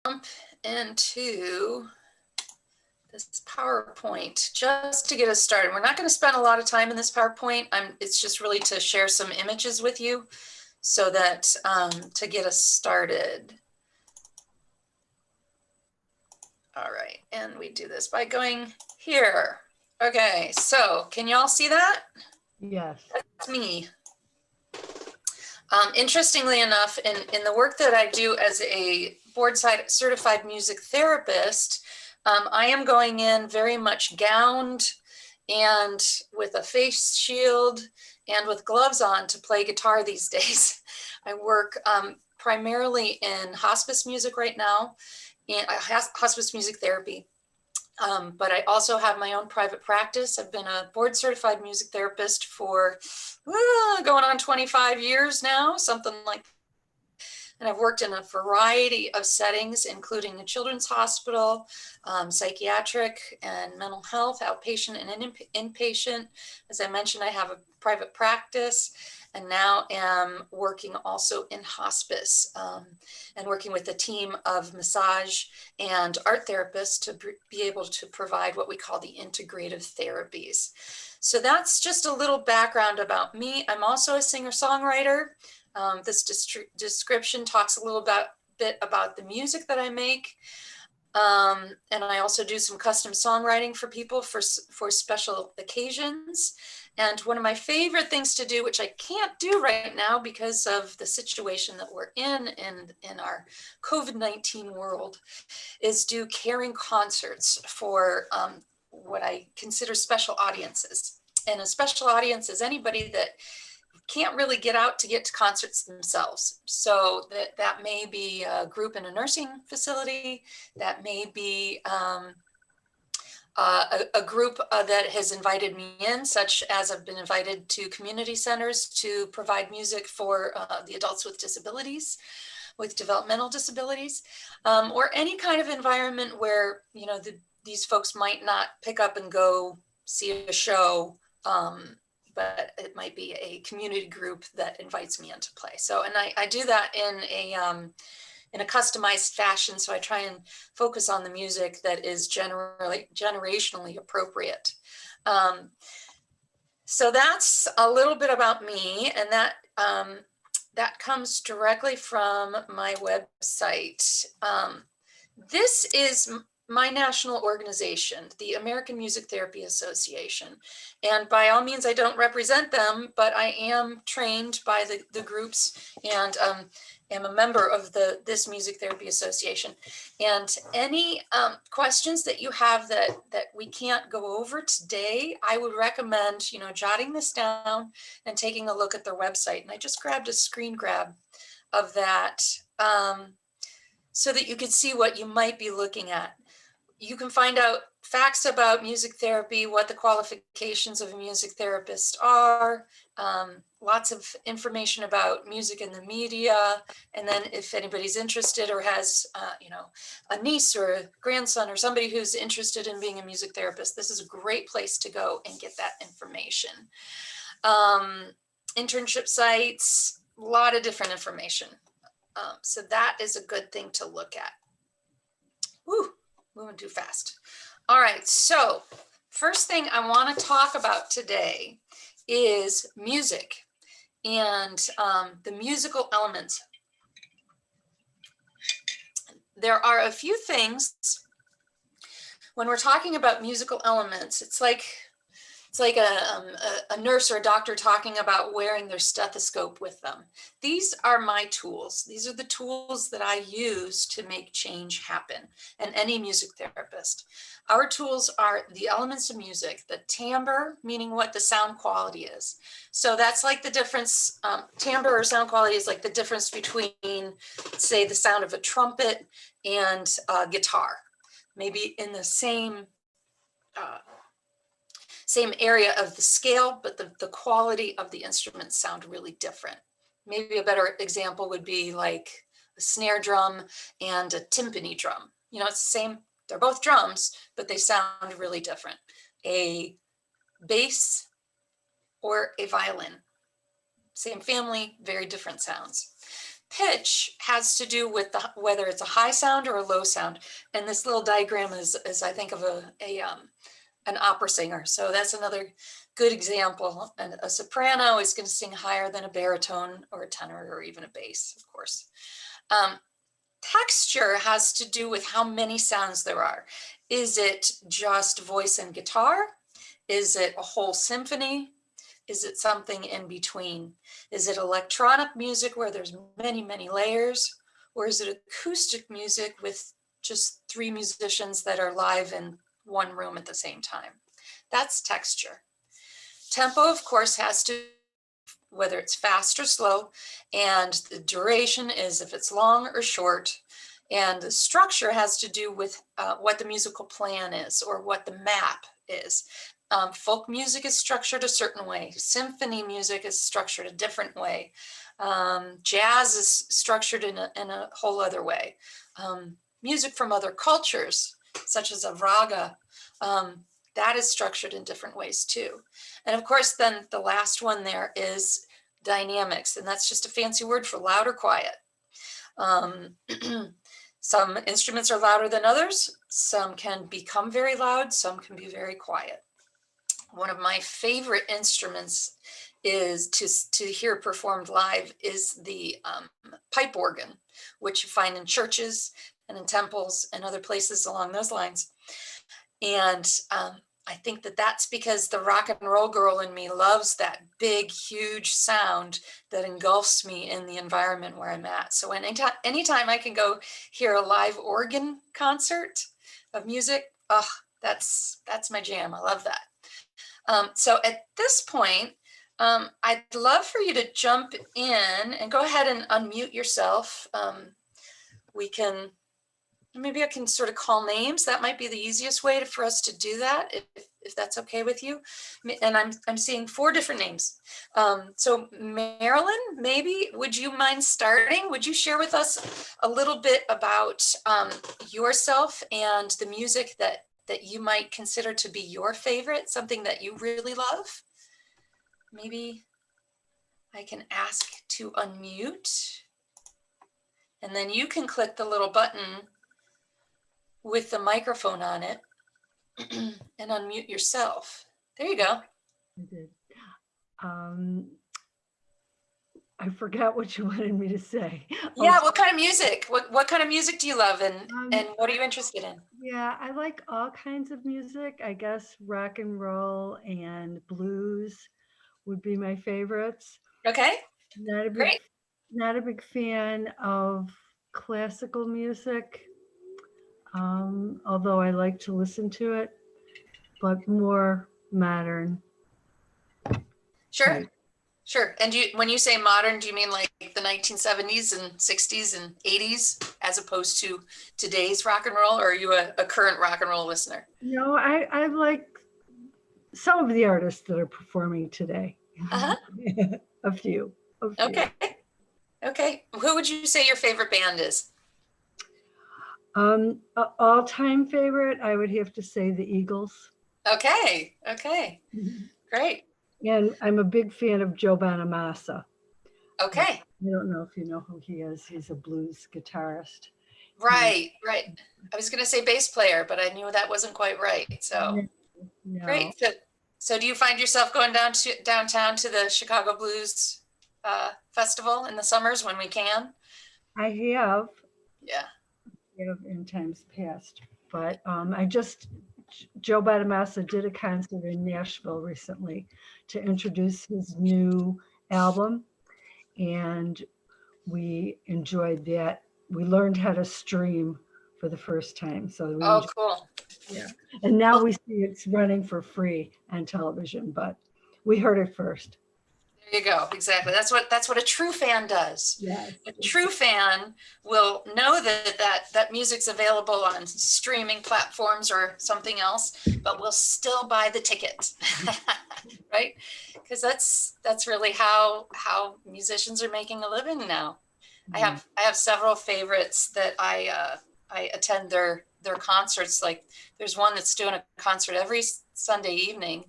jump into this PowerPoint just to get us started. We're not going to spend a lot of time in this PowerPoint. It's just really to share some images with you so that to get us started. All right, and we do this by going here. Okay, so can you all see that? Yes. That's me. Interestingly enough, in the work that I do as a board certified music therapist, I am going in very much gowned and with a face shield and with gloves on to play guitar these days. I work primarily in hospice music right now, and hospice music therapy. But I also have my own private practice. I've been a board certified music therapist for going on 25 years now, something like that. And I've worked in a variety of settings, including a children's hospital, psychiatric and mental health, outpatient and inpatient. As I mentioned, I have a private practice and now am working also in hospice and working with a team of massage and art therapists to be able to provide what we call the integrative therapies. So that's just a little background about me. I'm also a singer-songwriter. This description talks a little bit about the music that I make. And I also do some custom songwriting for people for special occasions. And one of my favorite things to do, which I can't do right now because of the situation that we're in our COVID-19 world, is do caring concerts for what I consider special audiences. And a special audience is anybody that can't really get out to get to concerts themselves. So that may be a group in a nursing facility, that may be a group that has invited me in, such as I've been invited to community centers to provide music for the adults with disabilities, with developmental disabilities, or any kind of environment where, you know, these folks might not pick up and go see a show, but it might be a community group that invites me into play. So, and I do that in a customized fashion. So I try and focus on the music that is generationally appropriate. So that's a little bit about me, and that comes directly from my website. This is my national organization, the American Music Therapy Association. And by all means, I don't represent them, but I am trained by the groups and am a member of this Music Therapy Association. And any questions that you have that we can't go over today, I would recommend, you know, jotting this down and taking a look at their website. And I just grabbed a screen grab of that so that you could see what you might be looking at. You can find out facts about music therapy, what the qualifications of a music therapist are, lots of information about music in the media. And then if anybody's interested or has, you know, a niece or a grandson or somebody who's interested in being a music therapist, this is a great place to go and get that information. Internship sites, a lot of different information. So that is a good thing to look at. Woo. Moving too fast. All right, so first thing I want to talk about today is music and the musical elements. There are a few things when we're talking about musical elements. It's like a nurse or a doctor talking about wearing their stethoscope with them. These are my tools. These are the tools that I use to make change happen, and any music therapist. Our tools are the elements of music, the timbre, meaning what the sound quality is. So that's like the difference, timbre or sound quality is like the difference between, say, the sound of a trumpet and guitar. Maybe in the same area of the scale, but the quality of the instruments sound really different. Maybe a better example would be like a snare drum and a timpani drum. You know, it's the same, they're both drums, but they sound really different. A bass or a violin, same family, very different sounds. pitch has to do with whether it's a high sound or a low sound. And this little diagram is I think of an opera singer. So that's another good example. And a soprano is going to sing higher than a baritone or a tenor or even a bass, of course. Texture has to do with how many sounds there are. Is it just voice and guitar? Is it a whole symphony? Is it something in between? Is it electronic music where there's many, many layers? Or is it acoustic music with just 3 musicians that are live in one room at the same time? That's texture. Tempo, of course, has to, whether it's fast or slow, and the duration is if it's long or short. And the structure has to do with what the musical plan is or what the map is. Folk music is structured a certain way. Symphony music is structured a different way. Jazz is structured in a whole other way. Music from other cultures, such as a raga, that is structured in different ways too. And of course, then the last one there is dynamics, and that's just a fancy word for loud or quiet. Some instruments are louder than others. Some can become very loud. Some can be very quiet. One of my favorite instruments is to hear performed live is the pipe organ, which you find in churches and in temples and other places along those lines. And I think that that's because the rock and roll girl in me loves that big, huge sound that engulfs me in the environment where I'm at. So anytime I can go hear a live organ concert of music, oh, that's my jam. I love that. So at this point, I'd love for you to jump in and go ahead and unmute yourself. Maybe I can sort of call names. That might be the easiest way for us to do that, if that's okay with you. And I'm seeing 4 different names. So Marilyn, maybe would you mind starting? Would you share with us a little bit about yourself and the music that you might consider to be your favorite, something that you really love? Maybe I can ask to unmute, and then you can click the little button with the microphone on it and unmute yourself. There you go. I did. I forgot what you wanted me to say. Yeah, what kind of music? What kind of music do you love, and what are you interested in? Yeah, I like all kinds of music. I guess rock and roll and blues would be my favorites. Okay, great. Not a big fan of classical music, although I like to listen to it, but more modern. Sure. type. Sure. And when you say modern, do you mean like the 1970s and 60s and 80s as opposed to today's rock and roll, or are you a current rock and roll listener? No, I like some of the artists that are performing today. Uh-huh. A few. Okay. Okay. Who would you say your favorite band is? All-time favorite, I would have to say the Eagles. Okay. Okay. Great. And I'm a big fan of Joe Bonamassa. Okay. I don't know if you know who he is. He's a blues guitarist. Right. Right. I was going to say bass player, but I knew that wasn't quite right. So No. great. So do you find yourself going downtown to the Chicago Blues Festival in the summers when we can? I have. Yeah. In times past, but Joe Bonamassa did a concert in Nashville recently to introduce his new album, and we enjoyed that. We learned how to stream for the first time, so Cool. Yeah, and now we see it's running for free on television, but we heard it first. There you go. Exactly. That's what a true fan does. Yes. A true fan will know that music's available on streaming platforms or something else, but will still buy the ticket, right? Because that's really how musicians are making a living now. Mm-hmm. I have several favorites that I attend their concerts. Like there's one that's doing a concert every Sunday evening.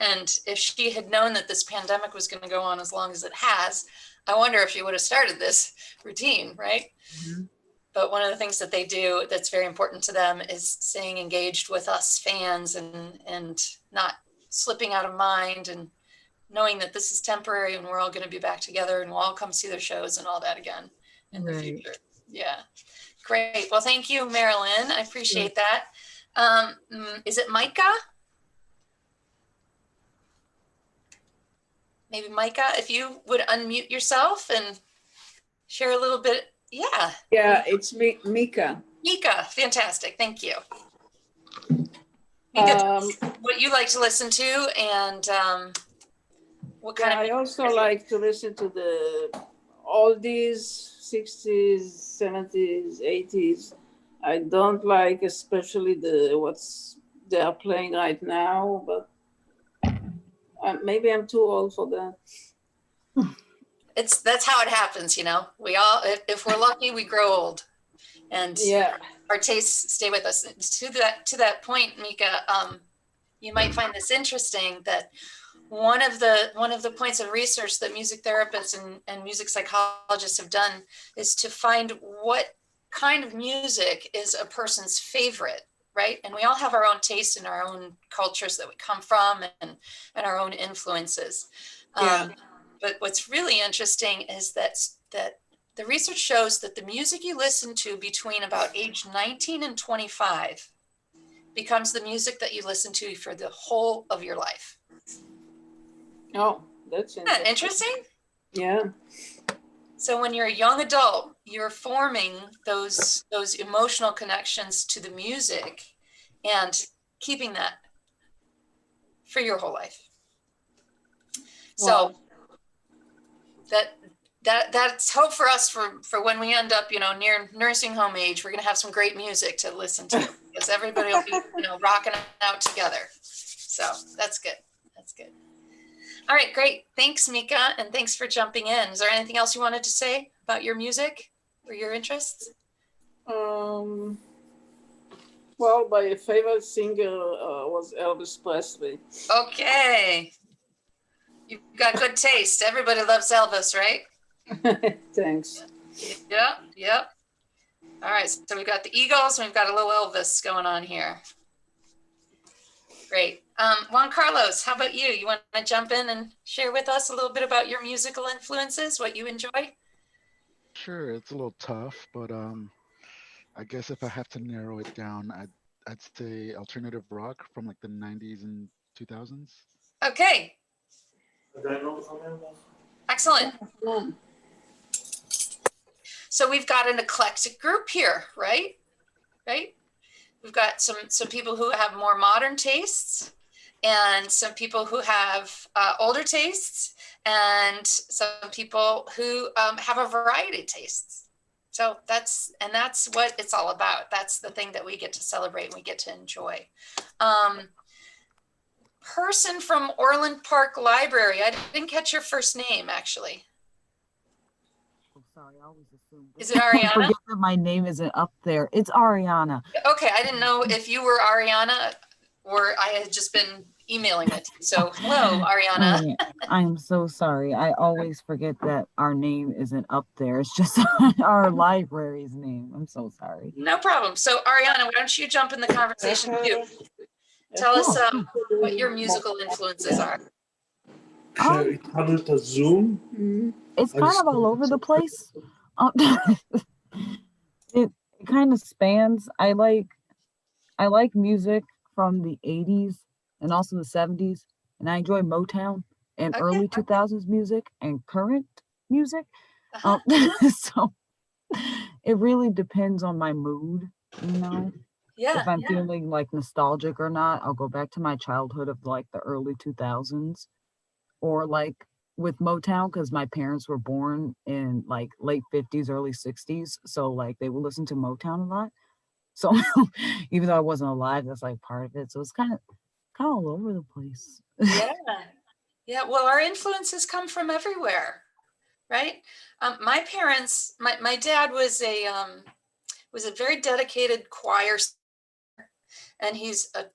And if she had known that this pandemic was going to go on as long as it has, I wonder if she would have started this routine, right? Mhm. But one of the things that they do that's very important to them is staying engaged with us fans and not slipping out of mind and knowing that this is temporary and we're all going to be back together and we'll all come see their shows and all that again in the Right. future. Yeah. Great. Well, thank you, Marilyn. I appreciate that. Is it Micah? Maybe Micah, if you would unmute yourself and share a little bit. Yeah. Yeah, it's me, Mika. Mika, fantastic. Thank you. Mika, tell us what you like to listen to and what kind Yeah, of. I also like to listen to the oldies, 60s, 70s, 80s. I don't like especially what's they are playing right now, but maybe I'm too old for that. That's how it happens, you know. We all, if we're lucky, we grow old, and Yeah. our tastes stay with us. To that point, Mika, you might find this interesting that one of the points of research that music therapists and music psychologists have done is to find what kind of music is a person's favorite, right? And we all have our own tastes and our own cultures that we come from and our own influences. Yeah. But what's really interesting is that the research shows that the music you listen to between about age 19 and 25 becomes the music that you listen to for the whole of your life. Oh, that's Isn't that interesting? Yeah. So when you're a young adult, you're forming those emotional connections to the music and keeping that for your whole life. So that's hope for us for when we end up, you know, near nursing home age. We're going to have some great music to listen to because everybody will be, you know, rocking out together. So that's good. That's good. All right, great. Thanks, Mika, and thanks for jumping in. Is there anything else you wanted to say about your music or your interests? Well, my favorite singer was Elvis Presley. Okay. You've got good taste. Everybody loves Elvis, right? Thanks. Yep, yep. All right, so we've got the Eagles and we've got a little Elvis going on here. Great. Juan Carlos, how about you? You want to jump in and share with us a little bit about your musical influences, what you enjoy? Sure, it's a little tough, but I guess if I have to narrow it down, I'd say alternative rock from like the 90s and 2000s. Okay. Excellent. So we've got an eclectic group here, right? Right? We've got some people who have more modern tastes and some people who have older tastes and some people who have a variety of tastes. So that's what it's all about. That's the thing that we get to celebrate and we get to enjoy. Person from Orland Park Library. I didn't catch your first name, actually. Oh, sorry, I always assume. Is it Ariana? Forget that my name isn't up there. It's Ariana. Okay, I didn't know if you were Ariana or I had just been emailing it. So hello, Ariana. I am so sorry. I always forget that our name isn't up there. It's just our library's name. I'm so sorry. No problem. So Ariana, why don't you jump in the conversation too? Tell us what your musical influences are. Zoom. It's kind of all over the place. It kind of spans. I like music from the 80s and also the 70s, and I enjoy Motown and early 2000s music and current music. So it really depends on my mood, you know. Yeah. If I'm feeling like nostalgic or not, I'll go back to my childhood of like the early 2000s, or like with Motown, because my parents were born in like late 50s, early 60s. So like they would listen to Motown a lot. So even though I wasn't alive, that's like part of it. So it's kind of all over the place. Yeah. Yeah. Well, our influences come from everywhere, right? My parents, my dad was a very dedicated choir singer, and he's a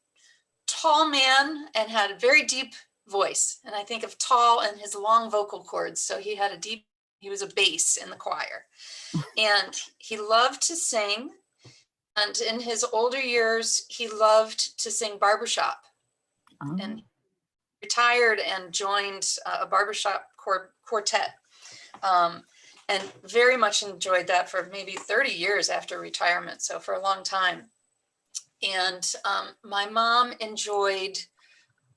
tall man and had a very deep voice. And I think of tall and his long vocal cords. So he had a deep he was a bass in the choir, and he loved to sing. And in his older years, he loved to sing barbershop, Oh, and retired and joined a barbershop quartet, and very much enjoyed that for maybe 30 years after retirement. So for a long time. And my mom enjoyed,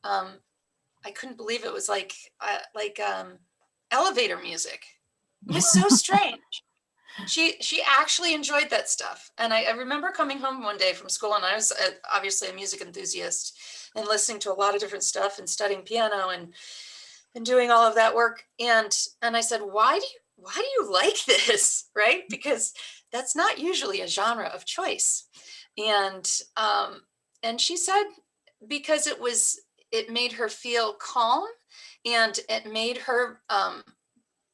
I couldn't believe it was like elevator music. It was so strange. She actually enjoyed that stuff. And I remember coming home one day from school, and I was obviously a music enthusiast and listening to a lot of different stuff and studying piano and doing all of that work. And I said, why do you like this? Right? Because that's not usually a genre of choice. And she said, because it made her feel calm, and it made her,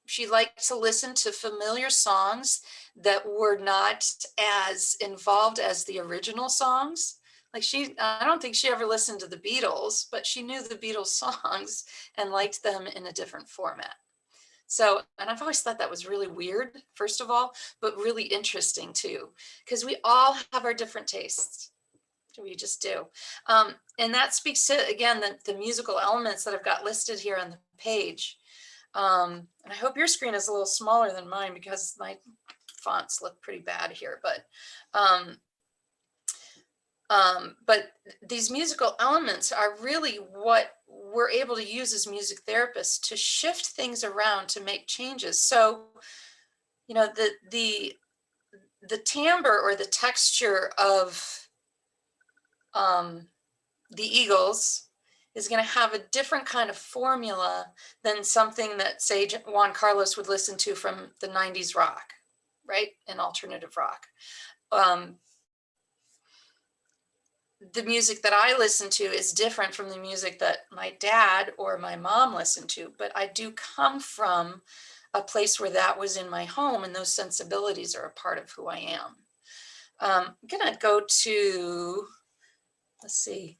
she liked to listen to familiar songs that were not as involved as the original songs. Like I don't think she ever listened to the Beatles, but she knew the Beatles songs and liked them in a different format. So, and I've always thought that was really weird, first of all, but really interesting too, because we all have our different tastes. We just do. And that speaks to, again, the musical elements that I've got listed here on the page. And I hope your screen is a little smaller than mine, because my fonts look pretty bad here, but these musical elements are really what we're able to use as music therapists to shift things around, to make changes. So, you know, the timbre or the texture of the Eagles is going to have a different kind of formula than something that, say, Juan Carlos would listen to from the 90s rock, right? And alternative rock. The music that I listen to is different from the music that my dad or my mom listened to, but I do come from a place where that was in my home, and those sensibilities are a part of who I am. I'm going to go to, let's see.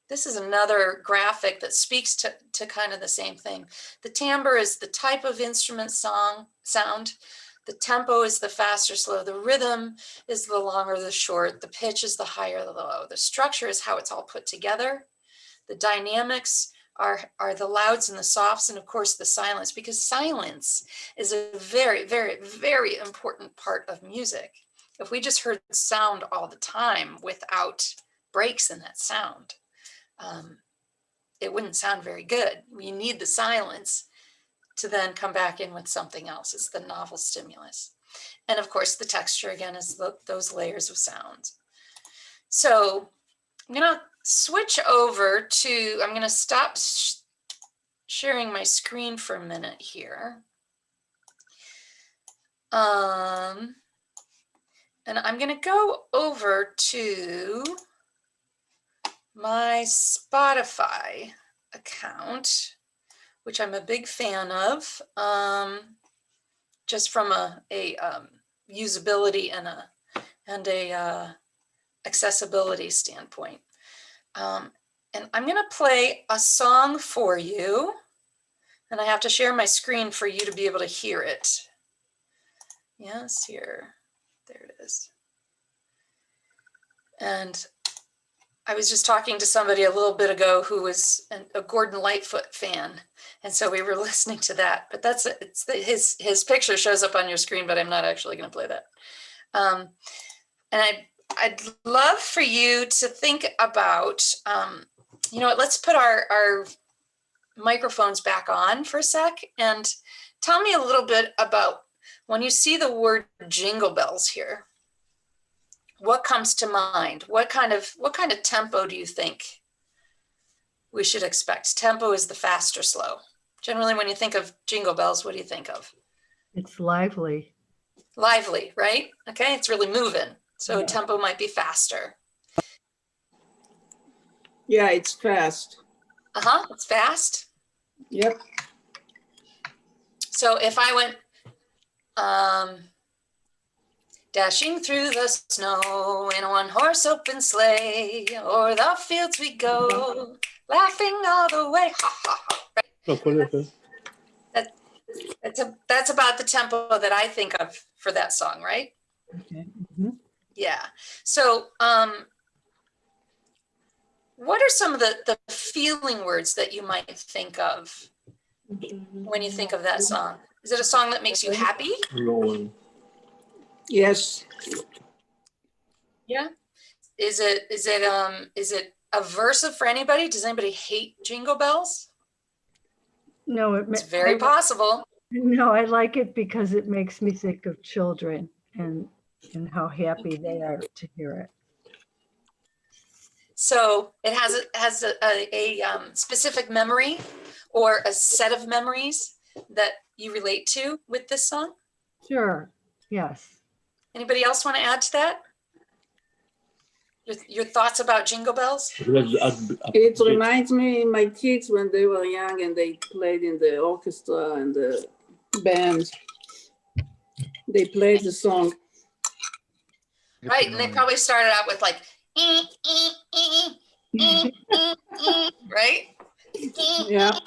This is another graphic that speaks to kind of the same thing. The timbre is the type of instrument sound. The tempo is the fast or slow. The rhythm is the long or the short. The pitch is the high or the low. The structure is how it's all put together. The dynamics are the louds and the softs, and of course the silence, because silence is a very, very, very important part of music. If we just heard sound all the time without breaks in that sound, it wouldn't sound very good. We need the silence to then come back in with something else. It's the novel stimulus. And of course, the texture, again, is those layers of sounds. So I'm going to switch over to, I'm going to stop sharing my screen for a minute here. And I'm going to go over to my Spotify account, which I'm a big fan of, just from a usability and a accessibility standpoint. And I'm going to play a song for you, and I have to share my screen for you to be able to hear it. Yes, here, there it is. And I was just talking to somebody a little bit ago who was a Gordon Lightfoot fan, and so we were listening to that. But his picture shows up on your screen, but I'm not actually going to play that. And I'd love for you to think about, you know what, let's put our microphones back on for a sec, and tell me a little bit about when you see the word jingle bells here. What comes to mind? What kind of tempo do you think we should expect? Tempo is the fast or slow. Generally, when you think of jingle bells, what do you think of? It's lively. Lively, right? Okay, it's really moving. So Yeah. tempo might be faster. Yeah, it's fast. It's fast. Yep. So if I went, dashing through the snow in a one-horse open sleigh, o'er the fields we go, laughing all the way. Ha, ha, ha. Right? That's about the tempo that I think of for that song, right? Okay. Mhm. Yeah. So, what are some of the feeling words that you might think of when you think of that song? Is it a song that makes you happy? Roland. Yes. Yeah. Is it aversive for anybody? Does anybody hate Jingle Bells? No, It's very possible. no, I like it because it makes me think of children and how happy they are to hear it. So it has a specific memory or a set of memories that you relate to with this song. Sure. Yes. Anybody else want to add to that? Your thoughts about Jingle Bells? It reminds me my kids when they were young and they played in the orchestra and the band. They played the song. Right, and they probably started out with like, right? Yeah.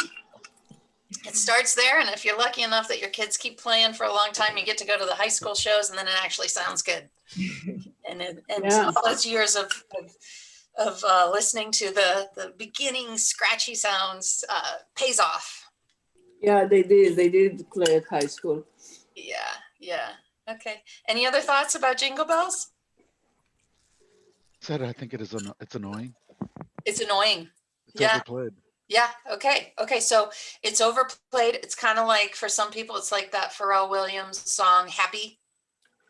It starts there, and if you're lucky enough that your kids keep playing for a long time, you get to go to the high school shows, and then it actually sounds good. And all those years of listening to the beginning scratchy sounds pays off. Yeah, they did. They did play at high school. Yeah. Okay. Any other thoughts about Jingle Bells? Said I think it's annoying. It's annoying. It's overplayed. Yeah. Okay. So it's overplayed. It's kind of like, for some people, it's like that Pharrell Williams song, Happy.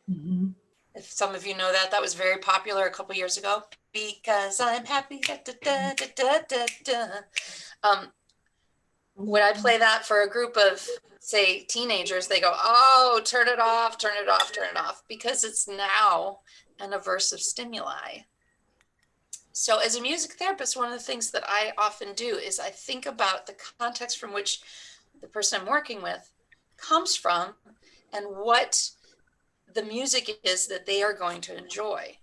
Mm-hmm. If some of you know that was very popular a couple years ago. Because I'm happy. Da, da, da, da, da, da. When I play that for a group of, say, teenagers, they go, oh, turn it off, because it's now an aversive stimuli. So as a music therapist, one of the things that I often do is I think about the context from which the person I'm working with comes from and what the music is that they are going to enjoy,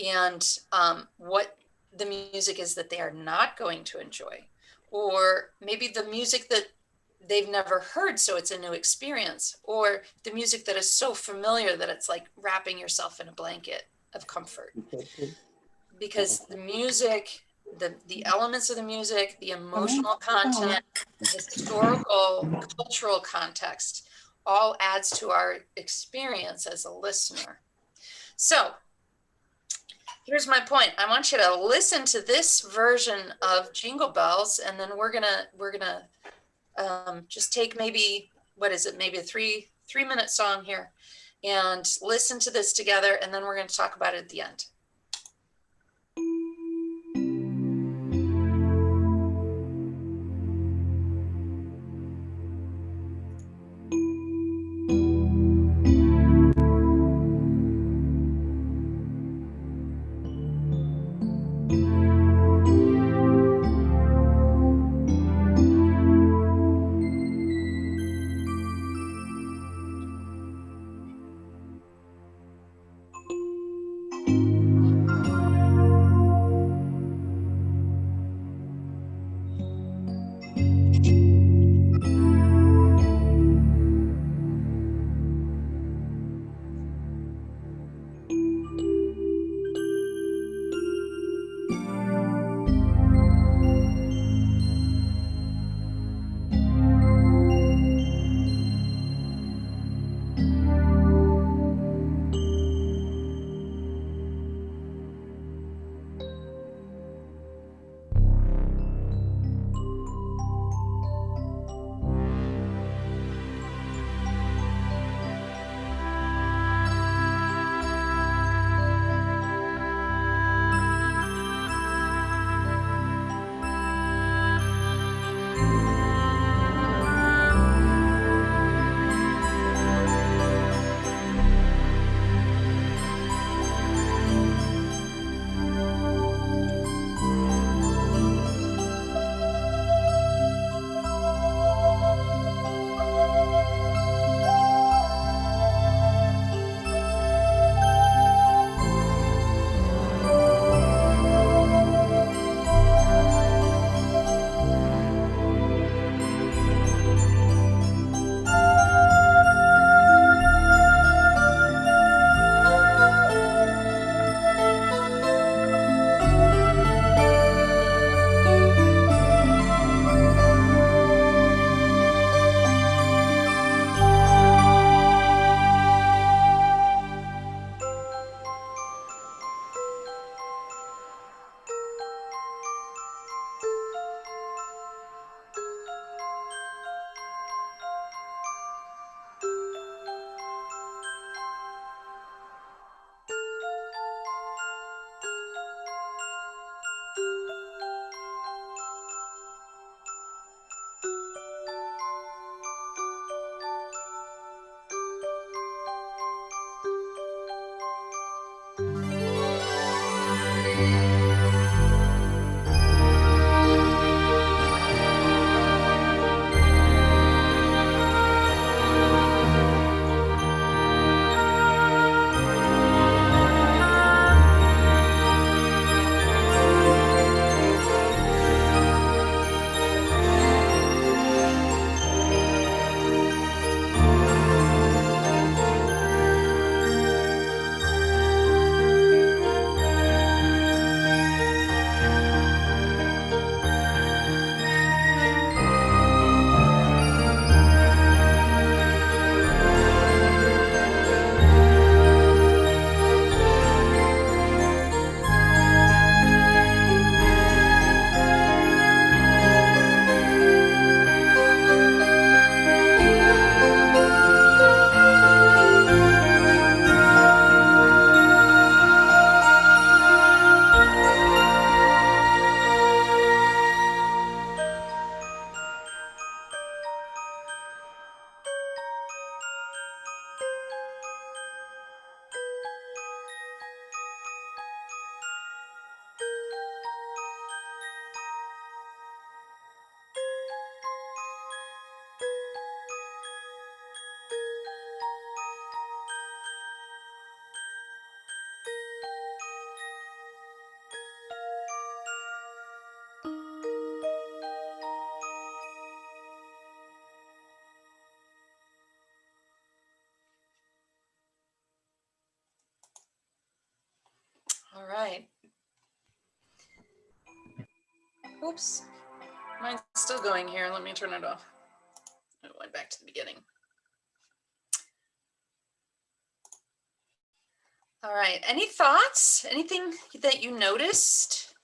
and what the music is that they are not going to enjoy, or maybe the music that they've never heard, so it's a new experience, or the music that is so familiar that it's like wrapping yourself in a blanket of comfort. Because the music, the elements of the music, the emotional content, the historical, cultural context, all adds to our experience as a listener. So here's my point. I want you to listen to this version of Jingle Bells, and then we're gonna just take maybe, maybe a three-minute song here, and listen to this together, and then we're going to talk about it at the end. All right. Oops, mine's still going here. Let me turn it off. It went back to the beginning. All right, any thoughts? Anything that you noticed?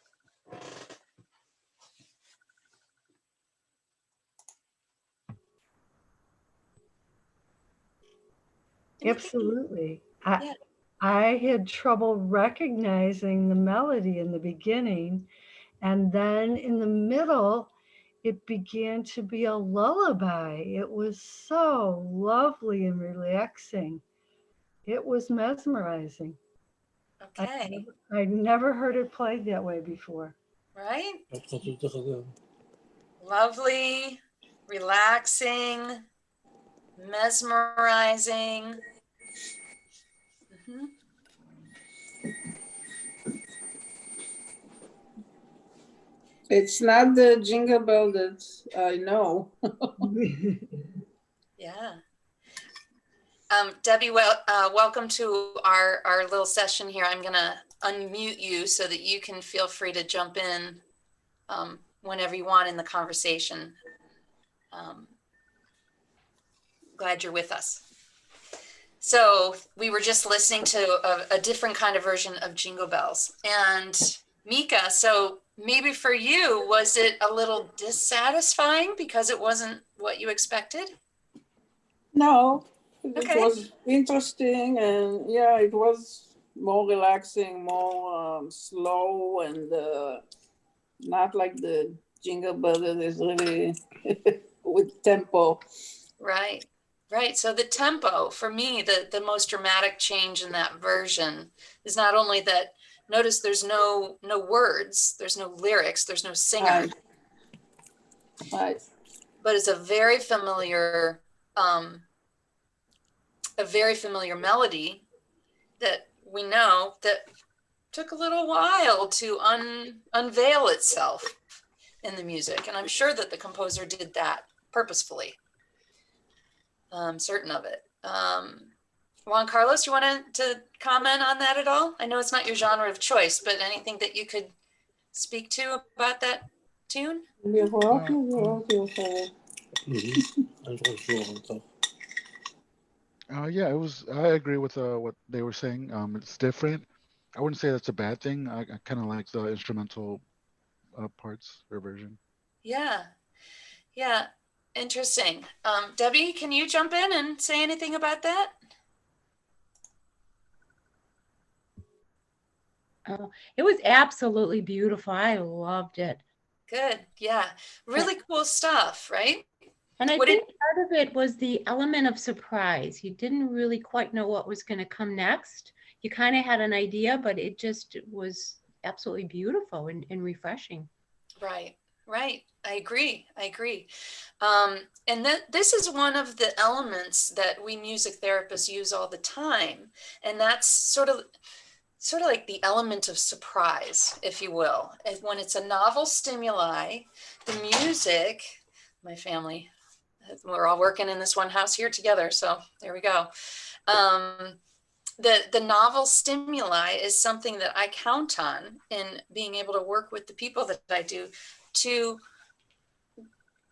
Absolutely. Yeah. I had trouble recognizing the melody in the beginning, and then in the middle, it began to be a lullaby. It was so lovely and relaxing. It was mesmerizing. Okay. I never heard it played that way before. Right? Lovely, relaxing, mesmerizing. Mhm. It's not the jingle bell that I know. Yeah. Debbie, welcome to our little session here. I'm gonna unmute you so that you can feel free to jump in whenever you want in the conversation. Glad you're with us. So we were just listening to a different kind of version of Jingle Bells. And Mika, so maybe for you, was it a little dissatisfying because it wasn't what you expected? No, it Okay. was interesting, and yeah, it was more relaxing, more slow, and not like the jingle bell that is really with tempo. Right. Right. So the tempo, for me, the most dramatic change in that version is not only that, notice there's no words, there's no lyrics, there's no singer, Right. but it's a very familiar melody that we know that took a little while to unveil itself in the music. And I'm sure that the composer did that purposefully. I'm certain of it. Juan Carlos, you want to comment on that at all? I know it's not your genre of choice, but anything that you could speak to about that tune? Yeah, it was. I agree with what they were saying. It's different. I wouldn't say that's a bad thing. I kind of like the instrumental parts or version. Yeah, yeah, interesting. Debbie, can you jump in and say anything about that? It was absolutely beautiful. I loved it. Good, yeah, really cool stuff, right? And I think part of it was the element of surprise. You didn't really quite know what was going to come next. You kind of had an idea, but it just was absolutely beautiful and refreshing. Right, right. I agree. I agree. And this is one of the elements that we music therapists use all the time. And that's sort of like the element of surprise, if you will. And when it's a novel stimuli, the music, my family, we're all working in this one house here together. So there we go. The novel stimuli is something that I count on in being able to work with the people that I do to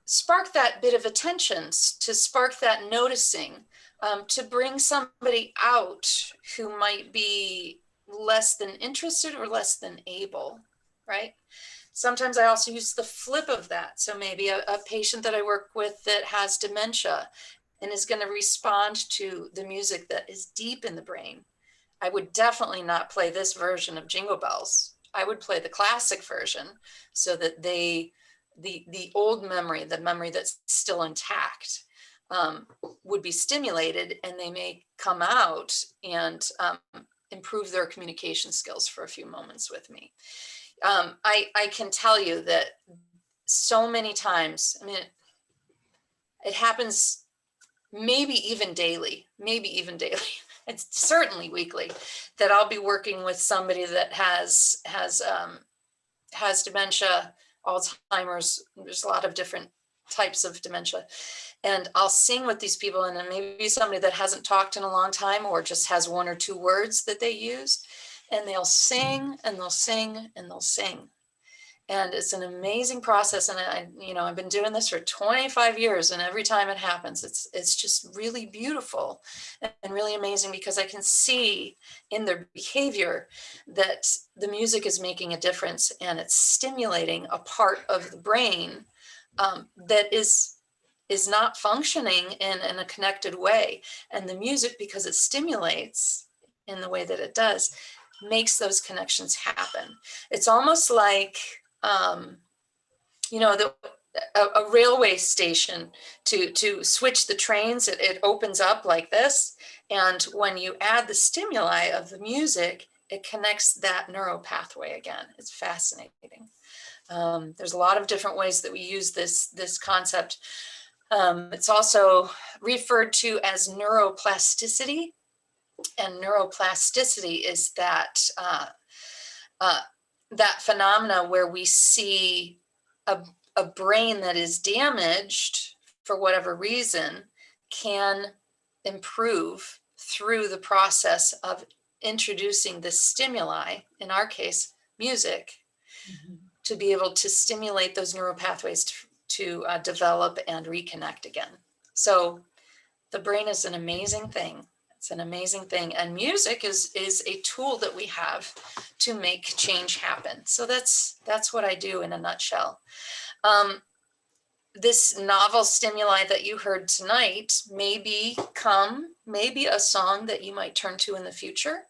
spark that bit of attention, to spark that noticing, to bring somebody out who might be less than interested or less than able, right? Sometimes I also use the flip of that. So maybe a patient that I work with that has dementia and is going to respond to the music that is deep in the brain. I would definitely not play this version of Jingle Bells. I would play the classic version so that the old memory, the memory that's still intact, would be stimulated, and they may come out and improve their communication skills for a few moments with me. I can tell you that so many times, I mean, it happens maybe even daily, it's certainly weekly, that I'll be working with somebody that has dementia, Alzheimer's. There's a lot of different types of dementia. And I'll sing with these people, and then maybe somebody that hasn't talked in a long time or just has one or two words that they use, and they'll sing and they'll sing and they'll sing. And it's an amazing process. And I've been doing this for 25 years, and every time it happens, it's just really beautiful and really amazing, because I can see in their behavior that the music is making a difference, and it's stimulating a part of the brain that is not functioning in a connected way. And the music, because it stimulates in the way that it does, makes those connections happen. It's almost like, a railway station, to switch the trains, it opens up like this. And when you add the stimuli of the music, it connects that neural pathway again. It's fascinating. There's a lot of different ways that we use this concept. It's also referred to as neuroplasticity. And neuroplasticity is that phenomena where we see a brain that is damaged for whatever reason can improve through the process of introducing the stimuli, in our case, music, to be able to stimulate those neural pathways to develop and reconnect again. So the brain is an amazing thing. It's an amazing thing. And music is a tool that we have to make change happen. So that's what I do in a nutshell. This novel stimuli that you heard tonight may be a song that you might turn to in the future,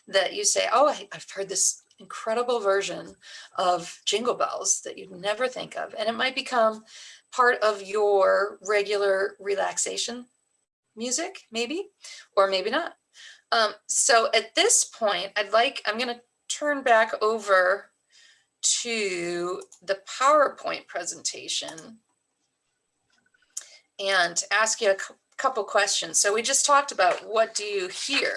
that you say, oh, I've heard this incredible version of Jingle Bells that you'd never think of. And it might become part of your regular relaxation music, maybe, or maybe not. So at this point, I'm going to turn back over to the PowerPoint presentation and ask you a couple questions. So we just talked about, what do you hear?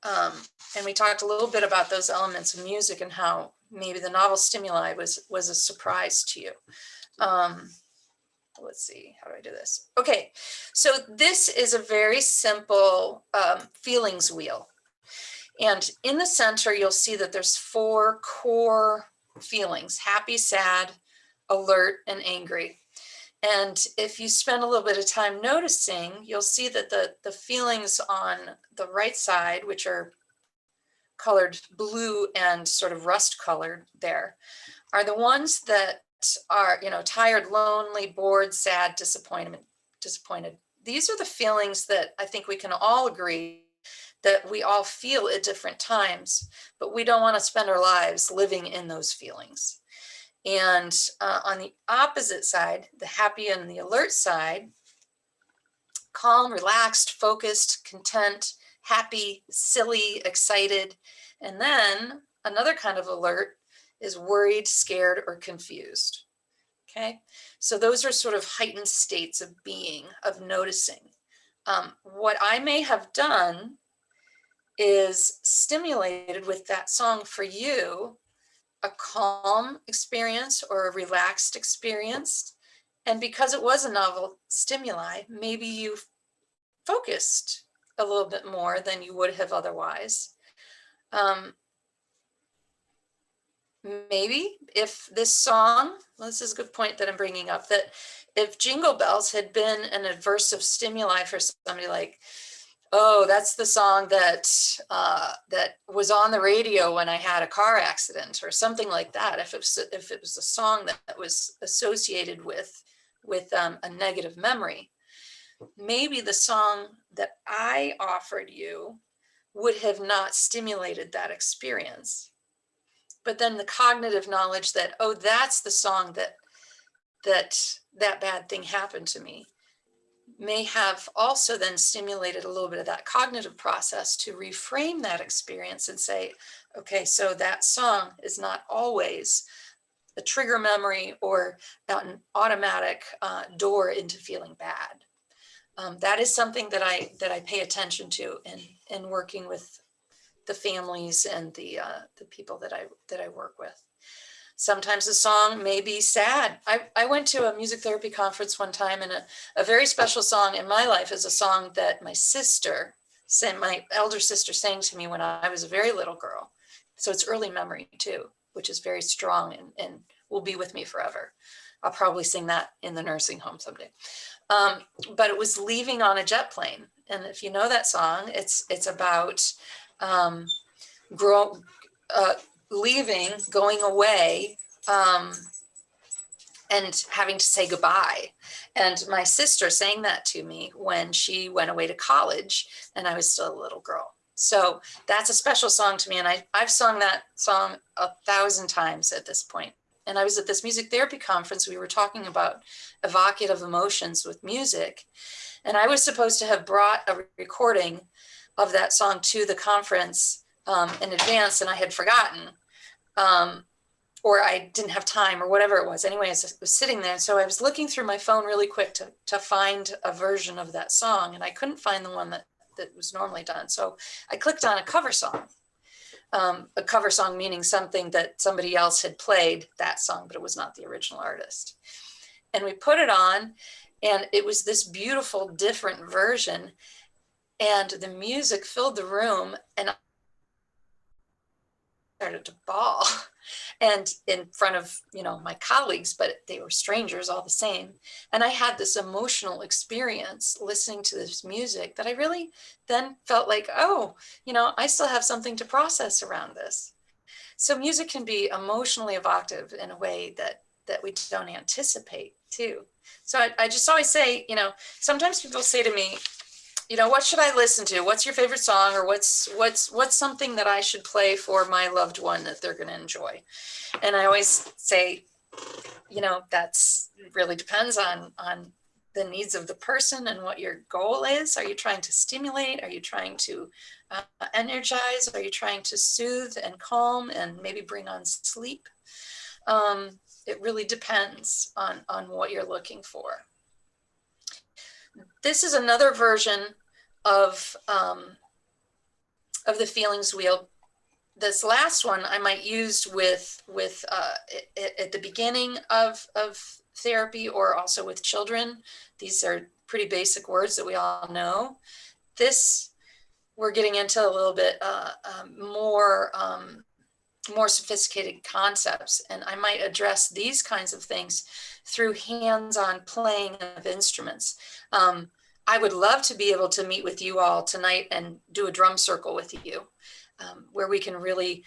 And we talked a little bit about those elements of music and how maybe the novel stimuli was a surprise to you. Let's see, how do I do this? Okay, so this is a very simple feelings wheel. And in the center, you'll see that there's 4 core feelings: happy, sad, alert, and angry. And if you spend a little bit of time noticing, you'll see that the feelings on the right side, which are colored blue and sort of rust colored there, are the ones that are, tired, lonely, bored, sad, disappointed. These are the feelings that I think we can all agree that we all feel at different times, but we don't want to spend our lives living in those feelings. And on the opposite side, the happy and the alert side, calm, relaxed, focused, content, happy, silly, excited. And then another kind of alert is worried, scared, or confused. Okay, so those are sort of heightened states of being, of noticing. What I may have done is stimulated with that song for you a calm experience or a relaxed experience. And because it was a novel stimuli, maybe you focused a little bit more than you would have otherwise. Maybe if this song, well, this is a good point that I'm bringing up, that if Jingle Bells had been an aversive stimuli for somebody, like, oh, that's the song that that was on the radio when I had a car accident or something like that. If it was a song that was associated with a negative memory, maybe the song that I offered you would have not stimulated that experience. But then the cognitive knowledge that, oh, that's the song that bad thing happened to me, may have also then stimulated a little bit of that cognitive process to reframe that experience and say, okay, so that song is not always a trigger memory or an automatic door into feeling bad. That is something that I pay attention to in working with the families and the people that I work with. Sometimes a song may be sad. I went to a music therapy conference one time, and a very special song in my life is a song that my elder sister sang to me when I was a very little girl. So it's early memory too, which is very strong and will be with me forever. I'll probably sing that in the nursing home someday. But it was Leaving on a Jet Plane. And if you know that song, it's about leaving, going away, and having to say goodbye. And my sister sang that to me when she went away to college and I was still a little girl. So that's a special song to me. And I've sung that song 1,000 times at this point. And I was at this music therapy conference. We were talking about evocative emotions with music. And I was supposed to have brought a recording of that song to the conference in advance, and I had forgotten, or I didn't have time, or whatever it was. Anyway, I was sitting there. So I was looking through my phone really quick to find a version of that song, and I couldn't find the one that was normally done. So I clicked on a cover song. A cover song meaning something that somebody else had played that song, but it was not the original artist. And we put it on, and it was this beautiful, different version. And the music filled the room, and I started to bawl, and in front of my colleagues, but they were strangers all the same. And I had this emotional experience listening to this music that I really then felt like, oh, I still have something to process around this. So music can be emotionally evocative in a way that we don't anticipate too. So I just always say, sometimes people say to me, what should I listen to? What's your favorite song? Or what's something that I should play for my loved one that they're going to enjoy? And I always say, that's really depends on the needs of the person and what your goal is. Are you trying to stimulate? Are you trying to energize? Are you trying to soothe and calm and maybe bring on sleep? It really depends on what you're looking for. This is another version of the feelings wheel. This last one I might use with at the beginning of therapy, or also with children. These are pretty basic words that we all know. This, we're getting into a little bit more sophisticated concepts, and I might address these kinds of things through hands-on playing of instruments. I would love to be able to meet with you all tonight and do a drum circle with you, where we can really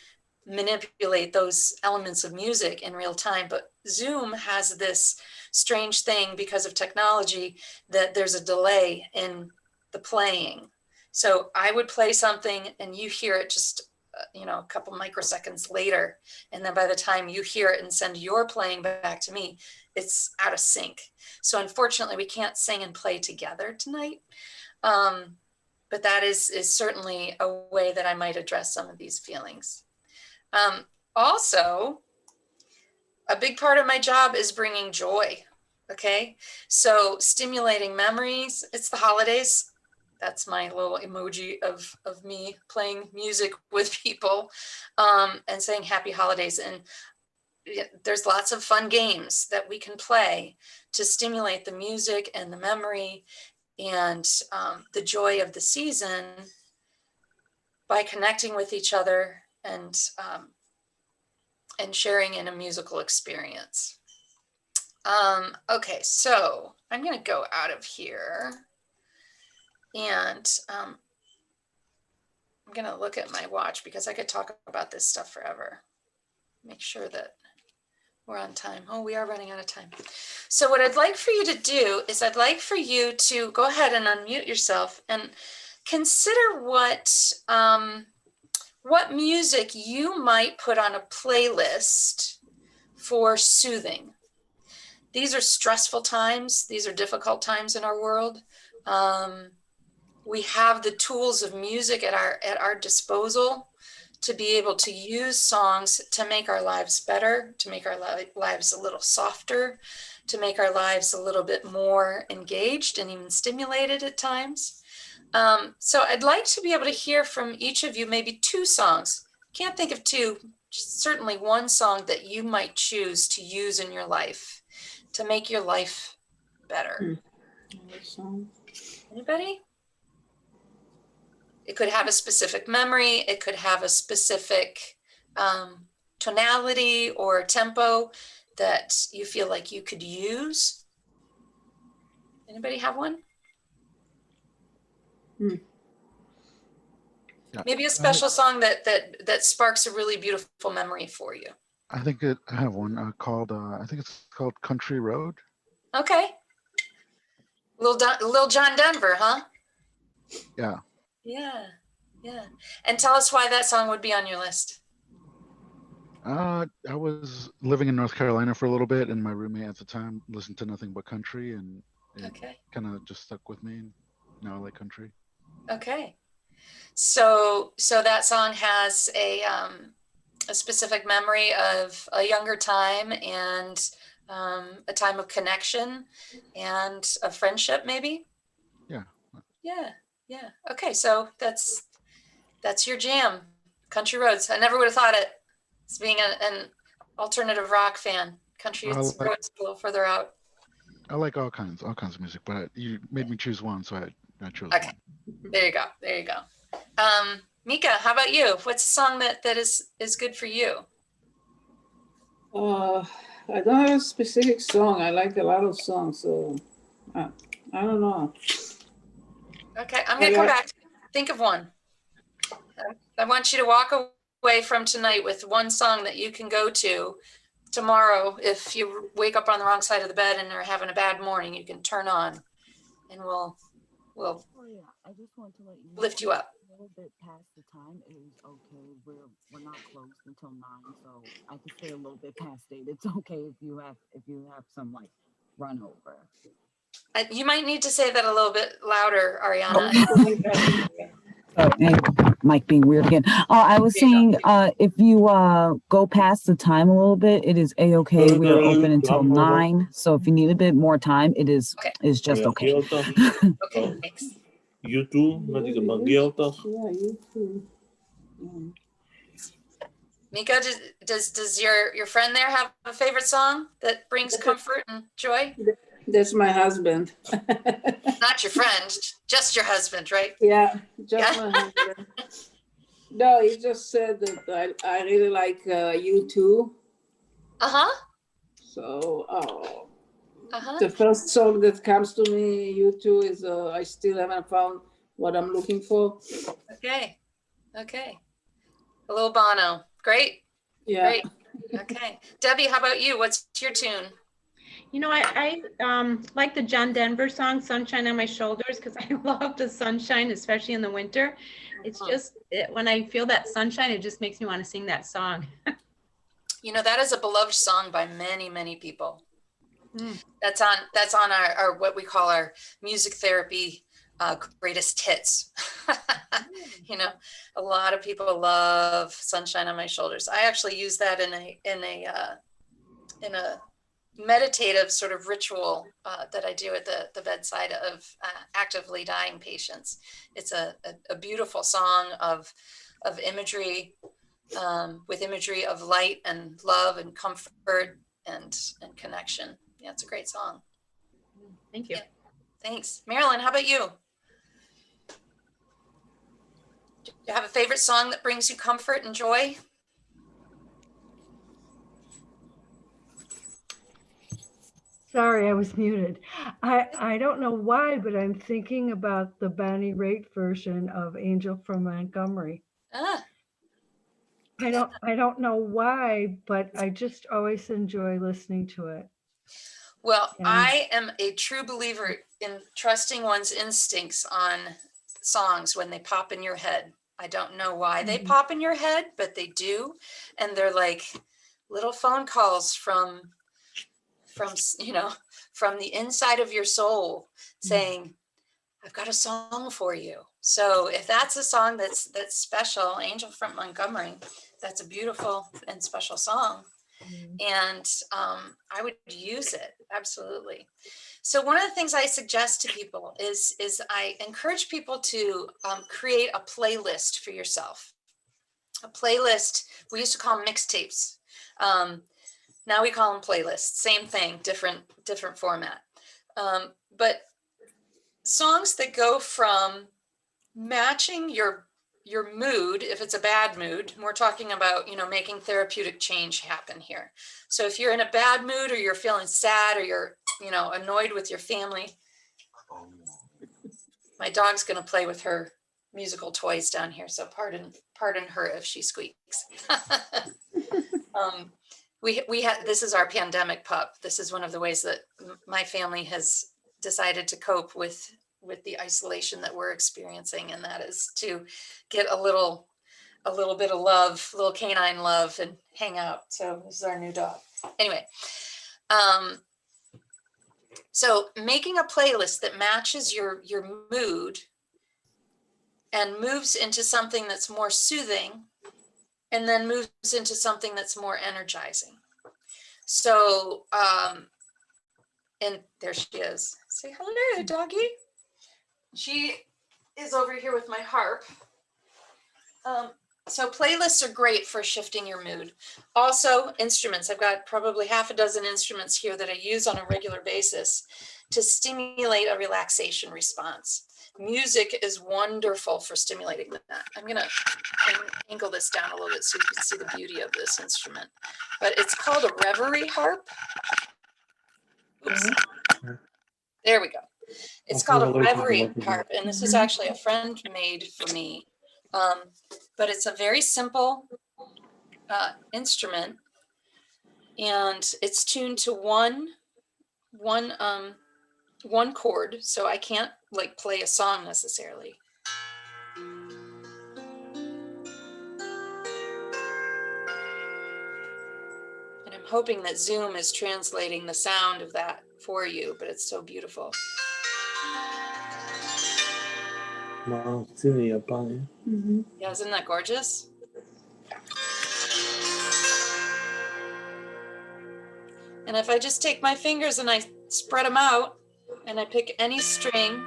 manipulate those elements of music in real time. But Zoom has this strange thing because of technology that there's a delay in the playing. So I would play something and you hear it just a couple microseconds later, and then by the time you hear it and send your playing back to me, it's out of sync. So unfortunately we can't sing and play together tonight, but that is certainly a way that I might address some of these feelings. Also, a big part of my job is bringing joy. Okay. So stimulating memories. It's the holidays. That's my little emoji of me playing music with people and saying happy holidays. And there's lots of fun games that we can play to stimulate the music and the memory and the joy of the season by connecting with each other and sharing in a musical experience. Okay, so I'm going to go out of here and I'm going to look at my watch because I could talk about this stuff forever. Make sure that we're on time. Oh, we are running out of time. So what I'd like for you to do is I'd like for you to go ahead and unmute yourself and consider what music you might put on a playlist for soothing. These are stressful times. These are difficult times in our world. We have the tools of music at our disposal to be able to use songs to make our lives better, to make our lives a little softer, to make our lives a little bit more engaged and even stimulated at times. So I'd like to be able to hear from each of you, maybe 2 songs. Can't think of 2, certainly one song that you might choose to use in your life to make your life better. Anybody? It could have a specific memory. It could have a specific tonality or tempo that you feel like you could use. Anybody have one? Maybe a special song that sparks a really beautiful memory for you. I think I have one called, I think it's called Country Road. Okay. Lil John Denver, huh? Yeah. Yeah, yeah. And tell us why that song would be on your list. I was living in North Carolina for a little bit, and my roommate at the time listened to nothing but country, and it kind of just stuck with me. And now I like country. Okay. So that song has a specific memory of a younger time and a time of connection and a friendship, maybe? Yeah. Yeah. Okay, so that's your jam, Country Roads. I never would have thought it. As being an alternative rock fan, Country Roads a little further out. I like all kinds of music, but you made me choose one, so I chose one. There you go. Mika, how about you? What's a song that is good for you? I don't have a specific song. I like a lot of songs, so I don't know. Okay, I'm gonna come back. Think of one. I want you to walk away from tonight with one song that you can go to tomorrow. If you wake up on the wrong side of the bed and are having a bad morning, you can turn on and we'll I just want to let you know, lift you up. A little bit past the time, it is okay. We're not closed until 9, so I can stay a little bit past 8. It's okay if you have some like run over. You might need to say that a little bit louder, Ariana. Mike being weird again. I was saying, if you go past the time a little bit, it is a-okay. We are open until 9. So if you need a bit more time, is just okay. Okay, thanks. YouTube, nanti kebagi tau. Yeah, YouTube. Mika, does your friend there have a favorite song that brings comfort and joy? That's my husband. Not your friend, just your husband, right? Yeah, just my husband. No, he just said that I really like U2. So, the first song that comes to me, U2, is I still haven't found what I'm looking for. Okay. A little Bono. Great. Yeah. Great. Okay. Debbie, how about you? What's your tune? You know, I like the John Denver song, Sunshine on My Shoulders, because I love the sunshine, especially in the winter. It's just, when I feel that sunshine, it just makes me want to sing that song. You know, that is a beloved song by many, many people. That's on our what we call our music therapy greatest hits. You know, a lot of people love Sunshine on My Shoulders. I actually use that in a meditative sort of ritual that I do at the bedside of actively dying patients. It's a beautiful song of imagery, with imagery of light and love and comfort and connection. Yeah, it's a great song. Thank you. Yeah, thanks. Marilyn, how about you? Do you have a favorite song that brings you comfort and joy? Sorry, I was muted. I don't know why, but I'm thinking about the Bonnie Raitt version of Angel from Montgomery. Ah, I don't know why, but I just always enjoy listening to it. well, And I am a true believer in trusting one's instincts on songs when they pop in your head. I don't know why they pop in your head, but they do. And they're like little phone calls from you know, from the inside of your soul saying, I've got a song for you. So if that's a song that's special, Angel from Montgomery, that's a beautiful and special song. And I would use it, absolutely. So one of the things I suggest to people is I encourage people to create a playlist for yourself. A playlist, we used to call them mixtapes. Now we call them playlists, same thing, different format. But songs that go from matching your mood, if it's a bad mood, we're talking about, you know, making therapeutic change happen here. So if you're in a bad mood or you're feeling sad or you're, you know, annoyed with your family, my dog's going to play with her musical toys down here. So pardon her if she squeaks. We had, this is our pandemic pup. This is one of the ways that my family has decided to cope with the isolation that we're experiencing, and that is to get a little bit of love, little canine love, and hang out. So this is our new dog. Anyway, so making a playlist that matches your mood and moves into something that's more soothing, and then moves into something that's more energizing. So, and there she is. Say hello, doggy. She is over here with my harp. So playlists are great for shifting your mood. Also, instruments. I've got probably half a dozen instruments here that I use on a regular basis to stimulate a relaxation response. Music is wonderful for stimulating that. I'm going to angle this down a little bit so you can see the beauty of this instrument. But it's called a reverie harp. Oops. There we go. It's called a reverie harp, and this is actually a friend made for me. But it's a very simple instrument, and it's tuned to one chord, so I can't like play a song necessarily. And I'm hoping that Zoom is translating the sound of that for you, but it's so beautiful. Wow, 真的有棒耶！ Yeah, isn't that gorgeous? And if I just take my fingers and I spread them out and I pick any string,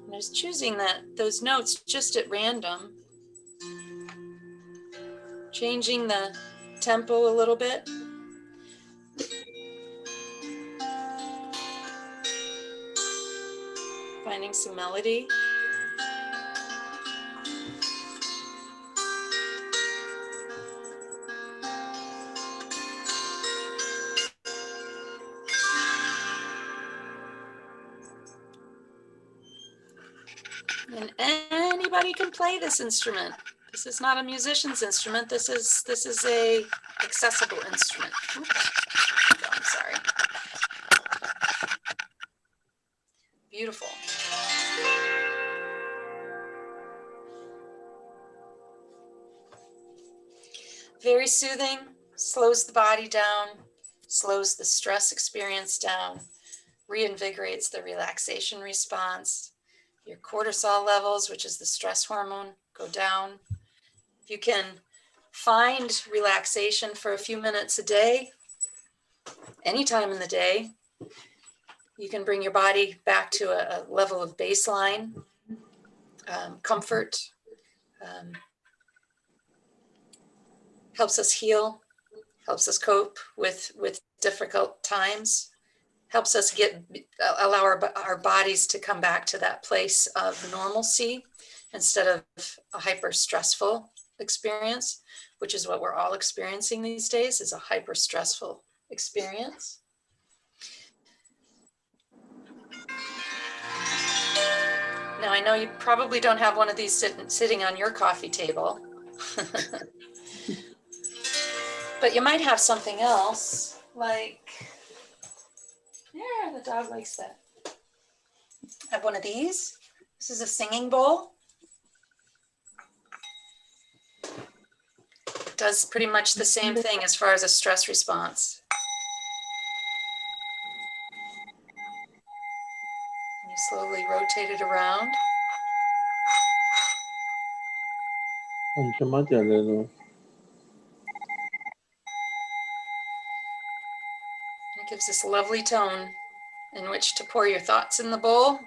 and I was choosing those notes just at random, changing the tempo a little bit. Finding some melody. And anybody can play this instrument. This is not a musician's instrument. This is a accessible instrument. Oops. Oh, I'm sorry. Beautiful. Very soothing, slows the body down, slows the stress experience down, reinvigorates the relaxation response. Your cortisol levels, which is the stress hormone, go down. If you can find relaxation for a few minutes a day, anytime in the day, you can bring your body back to a level of baseline comfort. Helps us heal, helps us cope with difficult times, helps us allow our bodies to come back to that place of normalcy instead of a hyper stressful experience, which is what we're all experiencing these days, is a hyper stressful experience. Now, I know you probably don't have one of these sitting on your coffee table, but you might have something else, like, yeah, the dog likes that. I have one of these. This is a singing bowl. It does pretty much the same thing as far as a stress response. You slowly rotate it around. It gives this lovely tone in which to pour your thoughts in the bowl,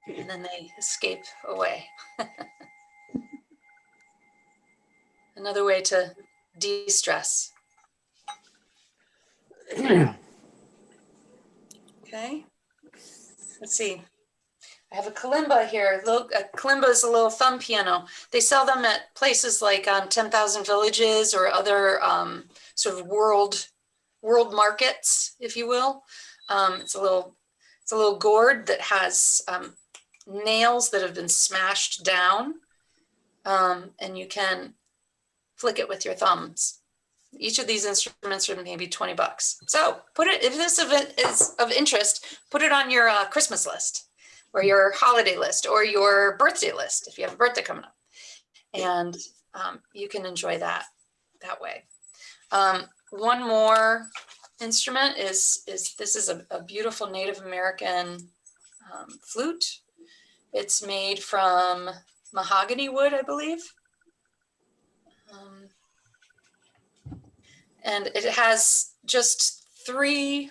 and then they escape away. Another way to de-stress. Okay, let's see. I have a kalimba here. A kalimba is a little thumb piano. They sell them at places like 10,000 Villages or other sort of world markets, if you will. It's a little gourd that has nails that have been smashed down, and you can flick it with your thumbs. Each of these instruments are maybe 20 bucks. So put it, if this event is of interest, put it on your Christmas list or your holiday list or your birthday list if you have a birthday coming up. And you can enjoy that way. One more instrument is this is a beautiful Native American flute. It's made from mahogany wood, I believe. And it has just three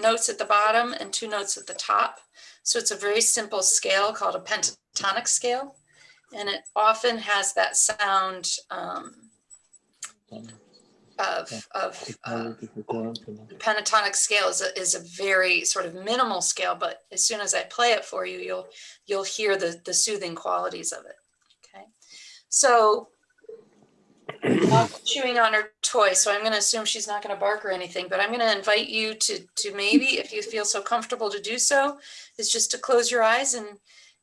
notes at the bottom and 2 notes at the top. So it's a very simple scale called a pentatonic scale. And it often has that sound pentatonic scale is a very sort of minimal scale, but as soon as I play it for you, you'll hear the soothing qualities of it. Okay. So chewing on her toy, so I'm going to assume she's not going to bark or anything, but I'm going to invite you to maybe, if you feel so comfortable to do so, is just to close your eyes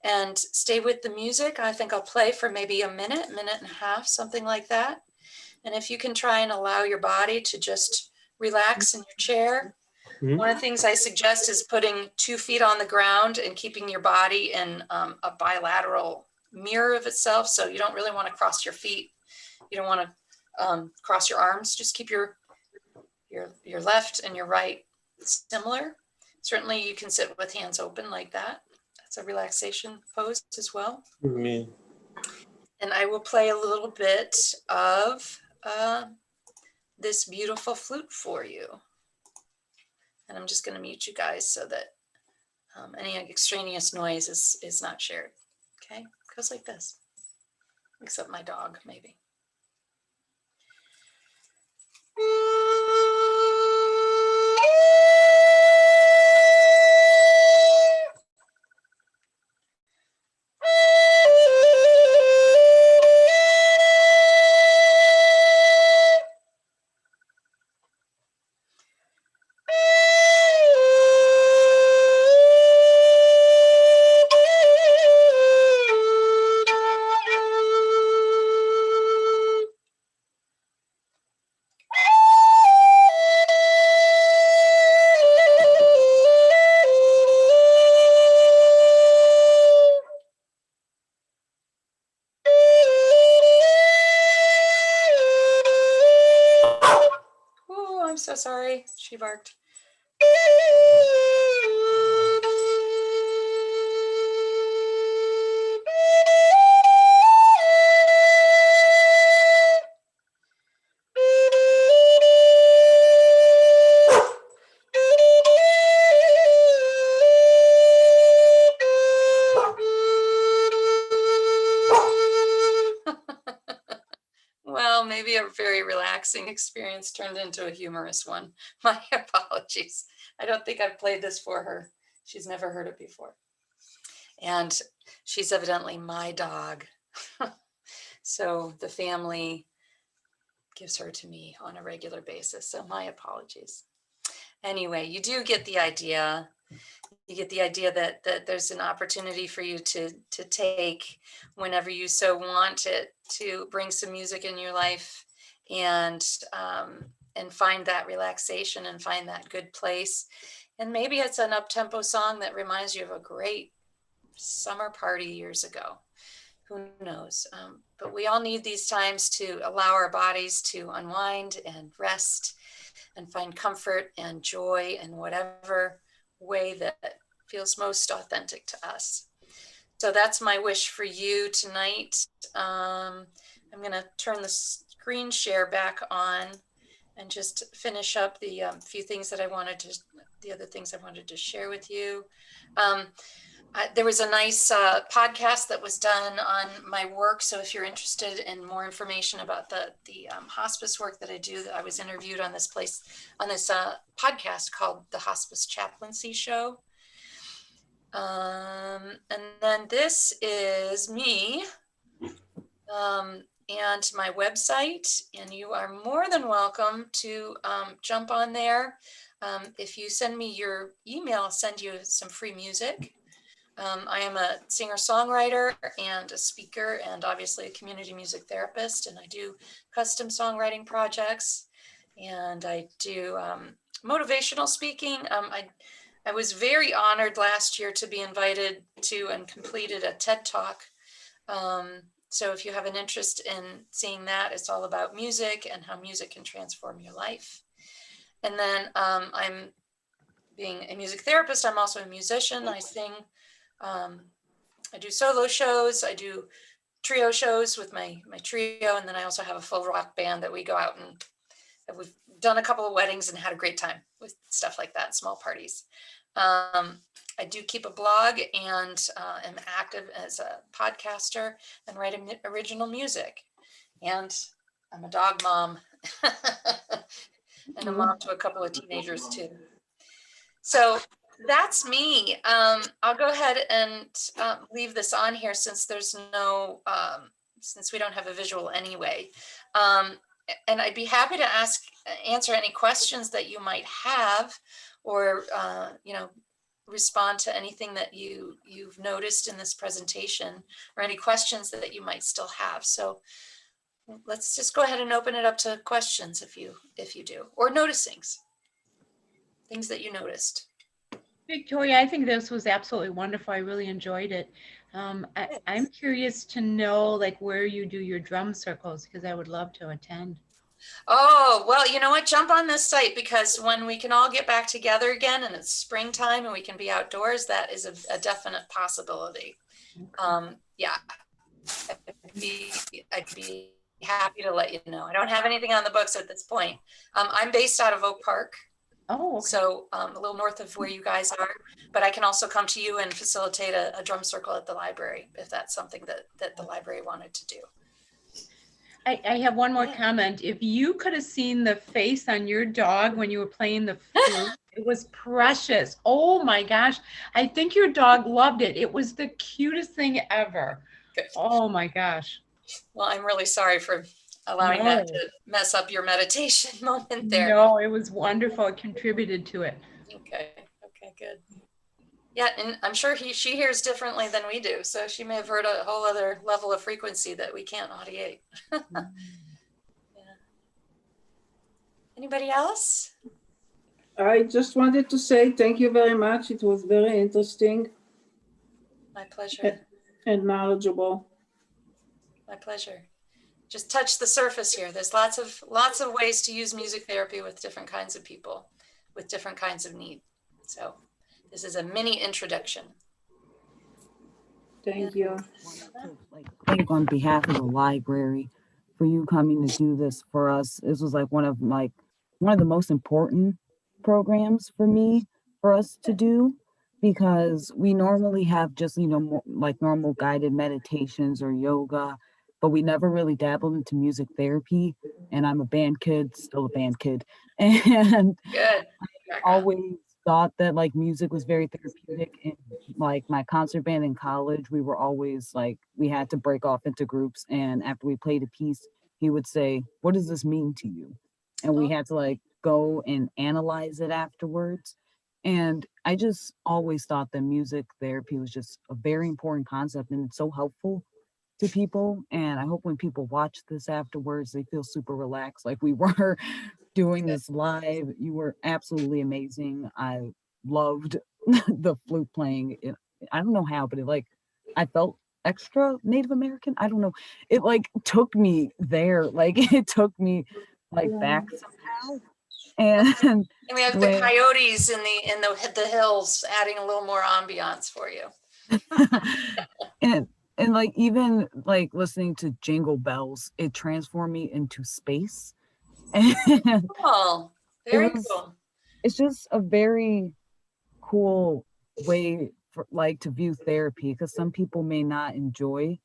and stay with the music. I think I'll play for maybe a minute and a half, something like that. And if you can try and allow your body to just relax in your chair. One of the things I suggest is putting 2 feet on the ground and keeping your body in a bilateral mirror of itself. So you don't really want to cross your feet. You don't want to cross your arms. Just keep your left and your right similar. Certainly you can sit with hands open like that. That's a relaxation pose as well. And I will play a little bit of this beautiful flute for you. And I'm just going to mute you guys so that any extraneous noise is not shared. Okay, it goes like this, except my dog, maybe. so sorry. She barked. Well, maybe a very relaxing experience turned into a humorous one. My apologies. I don't think I've played this for her. She's never heard it before. And she's evidently my dog. So the family gives her to me on a regular basis. So my apologies. Anyway, you do get the idea. You get the idea that there's an opportunity for you to take whenever you so want it, to bring some music in your life and find that relaxation and find that good place. And maybe it's an up-tempo song that reminds you of a great summer party years ago. Who knows? But we all need these times to allow our bodies to unwind and rest and find comfort and joy in whatever way that feels most authentic to us. So that's my wish for you tonight. I'm going to turn the screen share back on and just finish up the few things that the other things I wanted to share with you. There was a nice podcast that was done on my work. So if you're interested in more information about the hospice work that I do, I was interviewed on this podcast called The Hospice Chaplaincy Show. And then this is me and my website, and you are more than welcome to jump on there. If you send me your email, I'll send you some free music. I am a singer-songwriter and a speaker and obviously a community music therapist, and I do custom songwriting projects, and I do motivational speaking. I was very honored last year to be invited to and completed a TED Talk. So if you have an interest in seeing that, it's all about music and how music can transform your life. And then I'm being a music therapist. I'm also a musician. I sing. I do solo shows. I do trio shows with my trio. And then I also have a full rock band that we go out and we've done a couple of weddings and had a great time with stuff like that, small parties. I do keep a blog and am active as a podcaster and writing original music. And I'm a dog mom and a mom to a couple of teenagers too. So that's me. I'll go ahead and leave this on here since there's since we don't have a visual anyway. And I'd be happy to answer any questions that you might have, or respond to anything that you've noticed in this presentation, or any questions that you might still have. So let's just go ahead and open it up to questions if you do, or noticings, things that you noticed. Victoria, I think this was absolutely wonderful. I really enjoyed it. I'm curious to know like where you do your drum circles, because I would love to attend. Oh, well, you know what? Jump on this site, because when we can all get back together again and it's springtime and we can be outdoors, that is a definite possibility. Yeah, I'd be happy to let you know. I don't have anything on the books at this point. I'm based out of Oak Park. Oh, okay. So a little north of where you guys are, but I can also come to you and facilitate a drum circle at the library if that's something that the library wanted to do. I have one more comment. If you could have seen the face on your dog when you were playing the flute, it was precious. Oh my gosh. I think your dog loved it. It was the cutest thing ever. Good. Oh my gosh. Well, I'm really sorry for allowing that to mess up your meditation moment there. No, it was wonderful. It contributed to it. Okay, good. Yeah, and I'm sure she hears differently than we do. So she may have heard a whole other level of frequency that we can't audiate. Yeah. Anybody else? I just wanted to say thank you very much. It was very interesting. My pleasure. And knowledgeable. My pleasure. just touch the surface here. There's lots of ways to use music therapy with different kinds of people, with different kinds of need. So this is a mini introduction. Thank you. Like, thank on behalf of the library for you coming to do this for us. This was like one of the most important programs for me for us to do, because we normally have just, you know, more, like normal guided meditations or yoga, but we never really dabbled into music therapy. And I'm a band kid, still a band kid, and Good. always thought that like music was very therapeutic. And like my concert band in college, we were always like, we had to break off into groups, and after we played a piece, he would say, what does this mean to you? And we had to like go and analyze it afterwards. And I just always thought that music therapy was just a very important concept, and it's so helpful to people. And I hope when people watch this afterwards, they feel super relaxed like we were doing this live. You were absolutely amazing. I loved the flute playing. I don't know how, but it like, I felt extra Native American. I don't know. It like took me there. Like it took me like back somehow. And we have the coyotes in the hills adding a little more ambiance for you. and like even like listening to Jingle Bells, it transformed me into space. And oh, very cool. It's just a very cool way for like to view therapy, because some people may not enjoy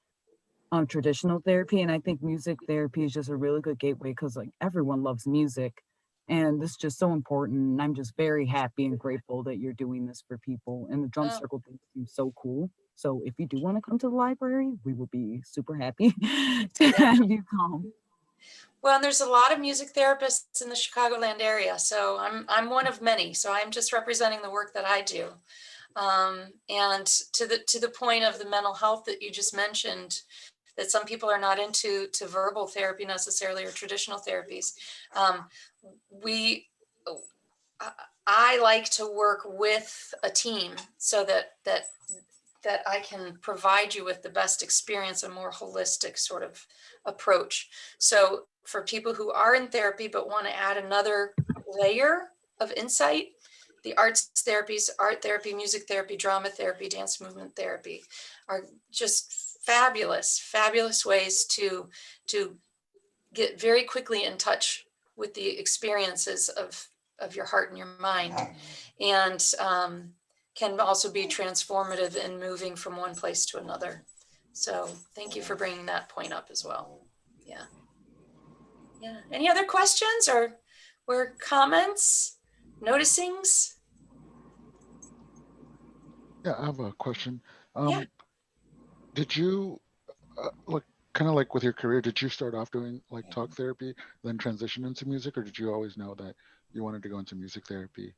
traditional therapy, and I think music therapy is just a really good gateway, because like everyone loves music, and this is just so important. And I'm just very happy and grateful that you're doing this for people, and the drum circle thing seems so cool. So if you do want to come to the library, we will be super happy to have you come. Well, and there's a lot of music therapists in the Chicagoland area, so I'm one of many. So I'm just representing the work that I do. And to the point of the mental health that you just mentioned, that some people are not into verbal therapy necessarily, or traditional therapies. I like to work with a team so that I can provide you with the best experience, a more holistic sort of approach. So for people who are in therapy but want to add another layer of insight, the arts therapies, art therapy, music therapy, drama therapy, dance movement therapy are just fabulous ways to get very quickly in touch with the experiences of your heart and your mind, and can also be transformative in moving from one place to another. So thank you for bringing that point up as well. Yeah. Any other questions or comments, noticings? Yeah, I have a question. Yeah. Did you like kind of like with your career, did you start off doing like talk therapy, then transition into music, or did you always know that you wanted to go into music therapy?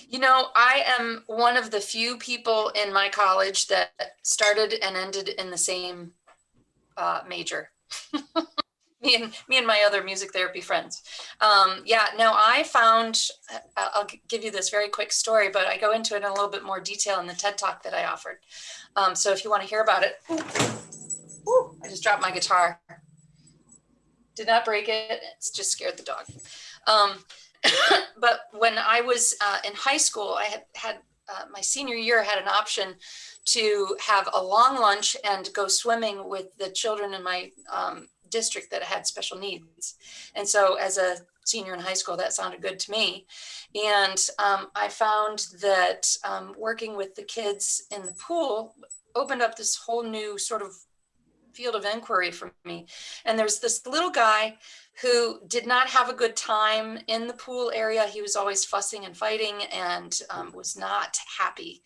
You know, I am one of the few people in my college that started and ended in the same major. me and my other music therapy friends. I found, I'll give you this very quick story, but I go into it in a little bit more detail in the TED Talk that I offered. So if you want to hear about it, I just dropped my guitar. Did not break it. It's just scared the dog. But when I was in high school, I had my senior year, I had an option to have a long lunch and go swimming with the children in my district that had special needs. And so as a senior in high school, that sounded good to me. And I found that working with the kids in the pool opened up this whole new sort of field of inquiry for me. And there's this little guy who did not have a good time in the pool area. He was always fussing and fighting and was not happy.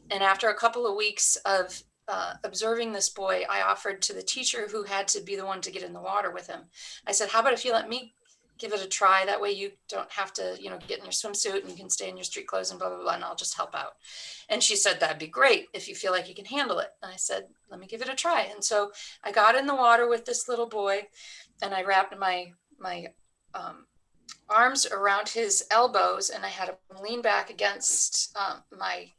And after a couple of weeks of observing this boy, I offered to the teacher, who had to be the one to get in the water with him, I said, how about if you let me give it a try? That way you don't have to, get in your swimsuit, and you can stay in your street clothes and blah, blah, blah, and I'll just help out. And she said, that'd be great if you feel like you can handle it. And I said, let me give it a try. And so I got in the water with this little boy, and I wrapped my arms around his elbows, and I had him lean back against my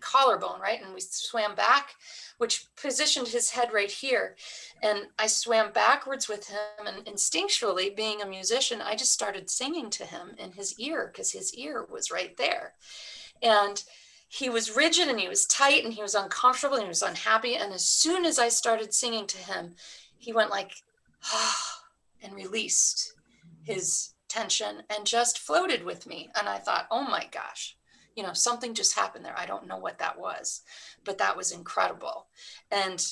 collarbone, right? And we swam back, which positioned his head right here. And I swam backwards with him, and instinctually, being a musician, I just started singing to him in his ear because his ear was right there. And he was rigid and he was tight and he was uncomfortable and he was unhappy. And as soon as I started singing to him, he went like, ah, and released his tension and just floated with me. And I thought, oh my gosh, you know, something just happened there. I don't know what that was, but that was incredible. And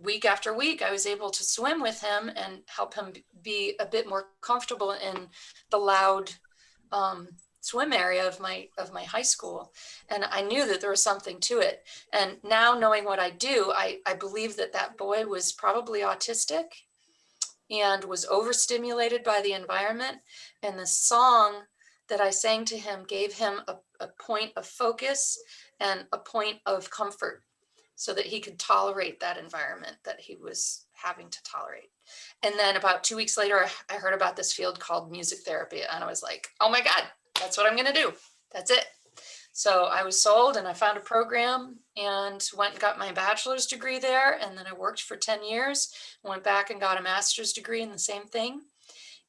week after week, I was able to swim with him and help him be a bit more comfortable in the loud swim area of my high school. And I knew that there was something to it. And now, knowing what I do, I believe that that boy was probably autistic and was overstimulated by the environment. And the song that I sang to him gave him a point of focus and a point of comfort so that he could tolerate that environment that he was having to tolerate. And then about 2 weeks later, I heard about this field called music therapy. And I was like, oh my God, that's what I'm going to do. That's it. So I was sold, and I found a program and went and got my bachelor's degree there. And then I worked for 10 years, went back and got a master's degree in the same thing,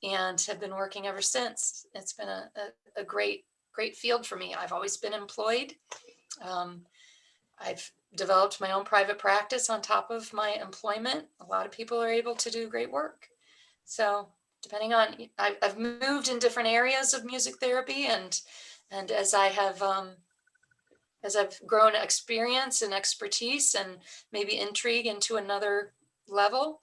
and have been working ever since. It's been a great field for me. I've always been employed. I've developed my own private practice on top of my employment. A lot of people are able to do great work. So depending on, I've moved in different areas of music therapy, and as I've grown experience and expertise and maybe intrigue into another level,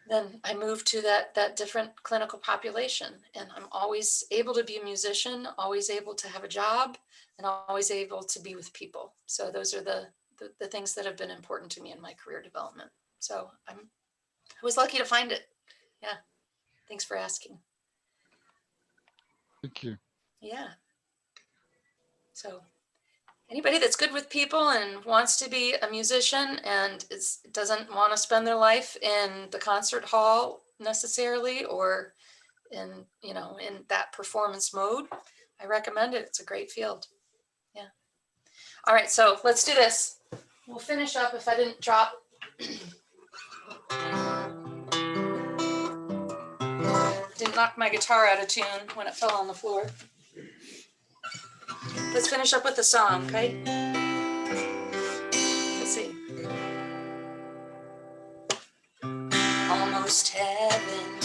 then I moved to that different clinical population. And I'm always able to be a musician, always able to have a job, and always able to be with people. So those are the things that have been important to me in my career development. So I was lucky to find it. Yeah. Thanks for asking. Thank you. Yeah. So anybody that's good with people and wants to be a musician and doesn't want to spend their life in the concert hall necessarily, or in that performance mode, I recommend it. It's a great field. Yeah. All right, so let's do this. We'll finish up if I didn't drop. Didn't knock my guitar out of tune when it fell on the floor. Let's finish up with a song, okay? Let's see. Almost heaven,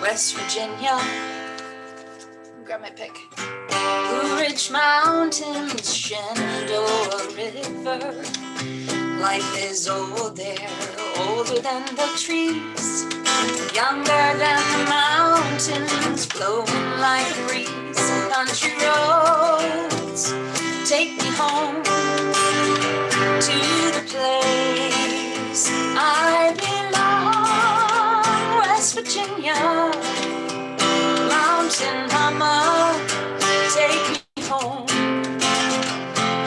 West Virginia. Grab my pick. Blue Ridge Mountains, Shenandoah River. Life is old there, older than the trees, younger than the mountains, blowing like a breeze. Country roads take me home to the place I belong. West Virginia, mountain mama, take me home.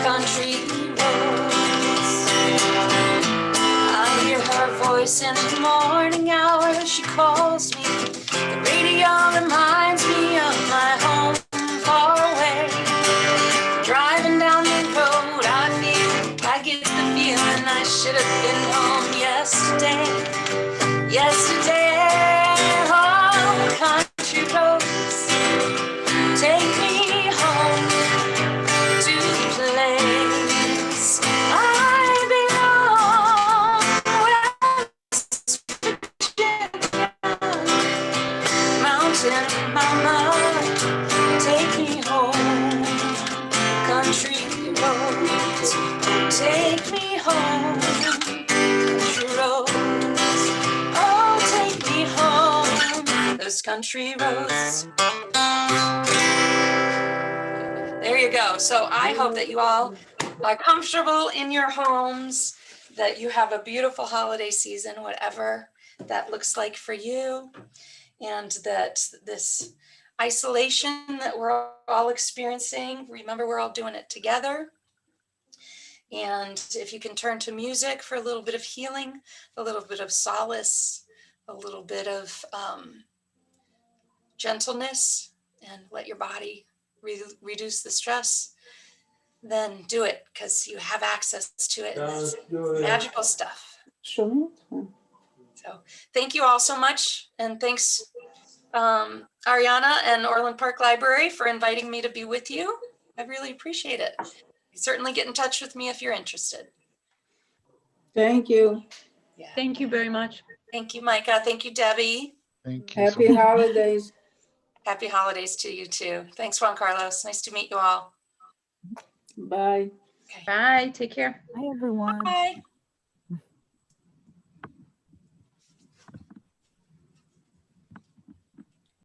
Country roads, I hear her voice in the morning hour. She calls me. The radio reminds me of my home far away. Driving down the road, I get the feeling I should have been home yesterday. Oh, country roads, take me home to the place I belong. West Virginia, mountain mama, take me home. Country roads, take me home. Country roads, oh, take me home. Those country roads. There you go. So I hope that you all are comfortable in your homes, that you have a beautiful holiday season, whatever that looks like for you, and that this isolation that we're all experiencing, remember, we're all doing it together. And if you can turn to music for a little bit of healing, a little bit of solace, a little bit of gentleness, and let your body reduce the stress, then do it because you have access to it. And it's Sounds good. magical stuff. Show me it. So thank you all so much. And thanks, Ariana and Orland Park Library, for inviting me to be with you. I really appreciate it. Certainly get in touch with me if you're interested. Thank you. Yeah. Thank you very much. Thank you, Micah. Thank you, Debbie. Thank you. Happy holidays. Happy holidays to you too. Thanks, Juan Carlos. Nice to meet you all. Bye. Okay. Bye. Take care. Hi, everyone. Bye.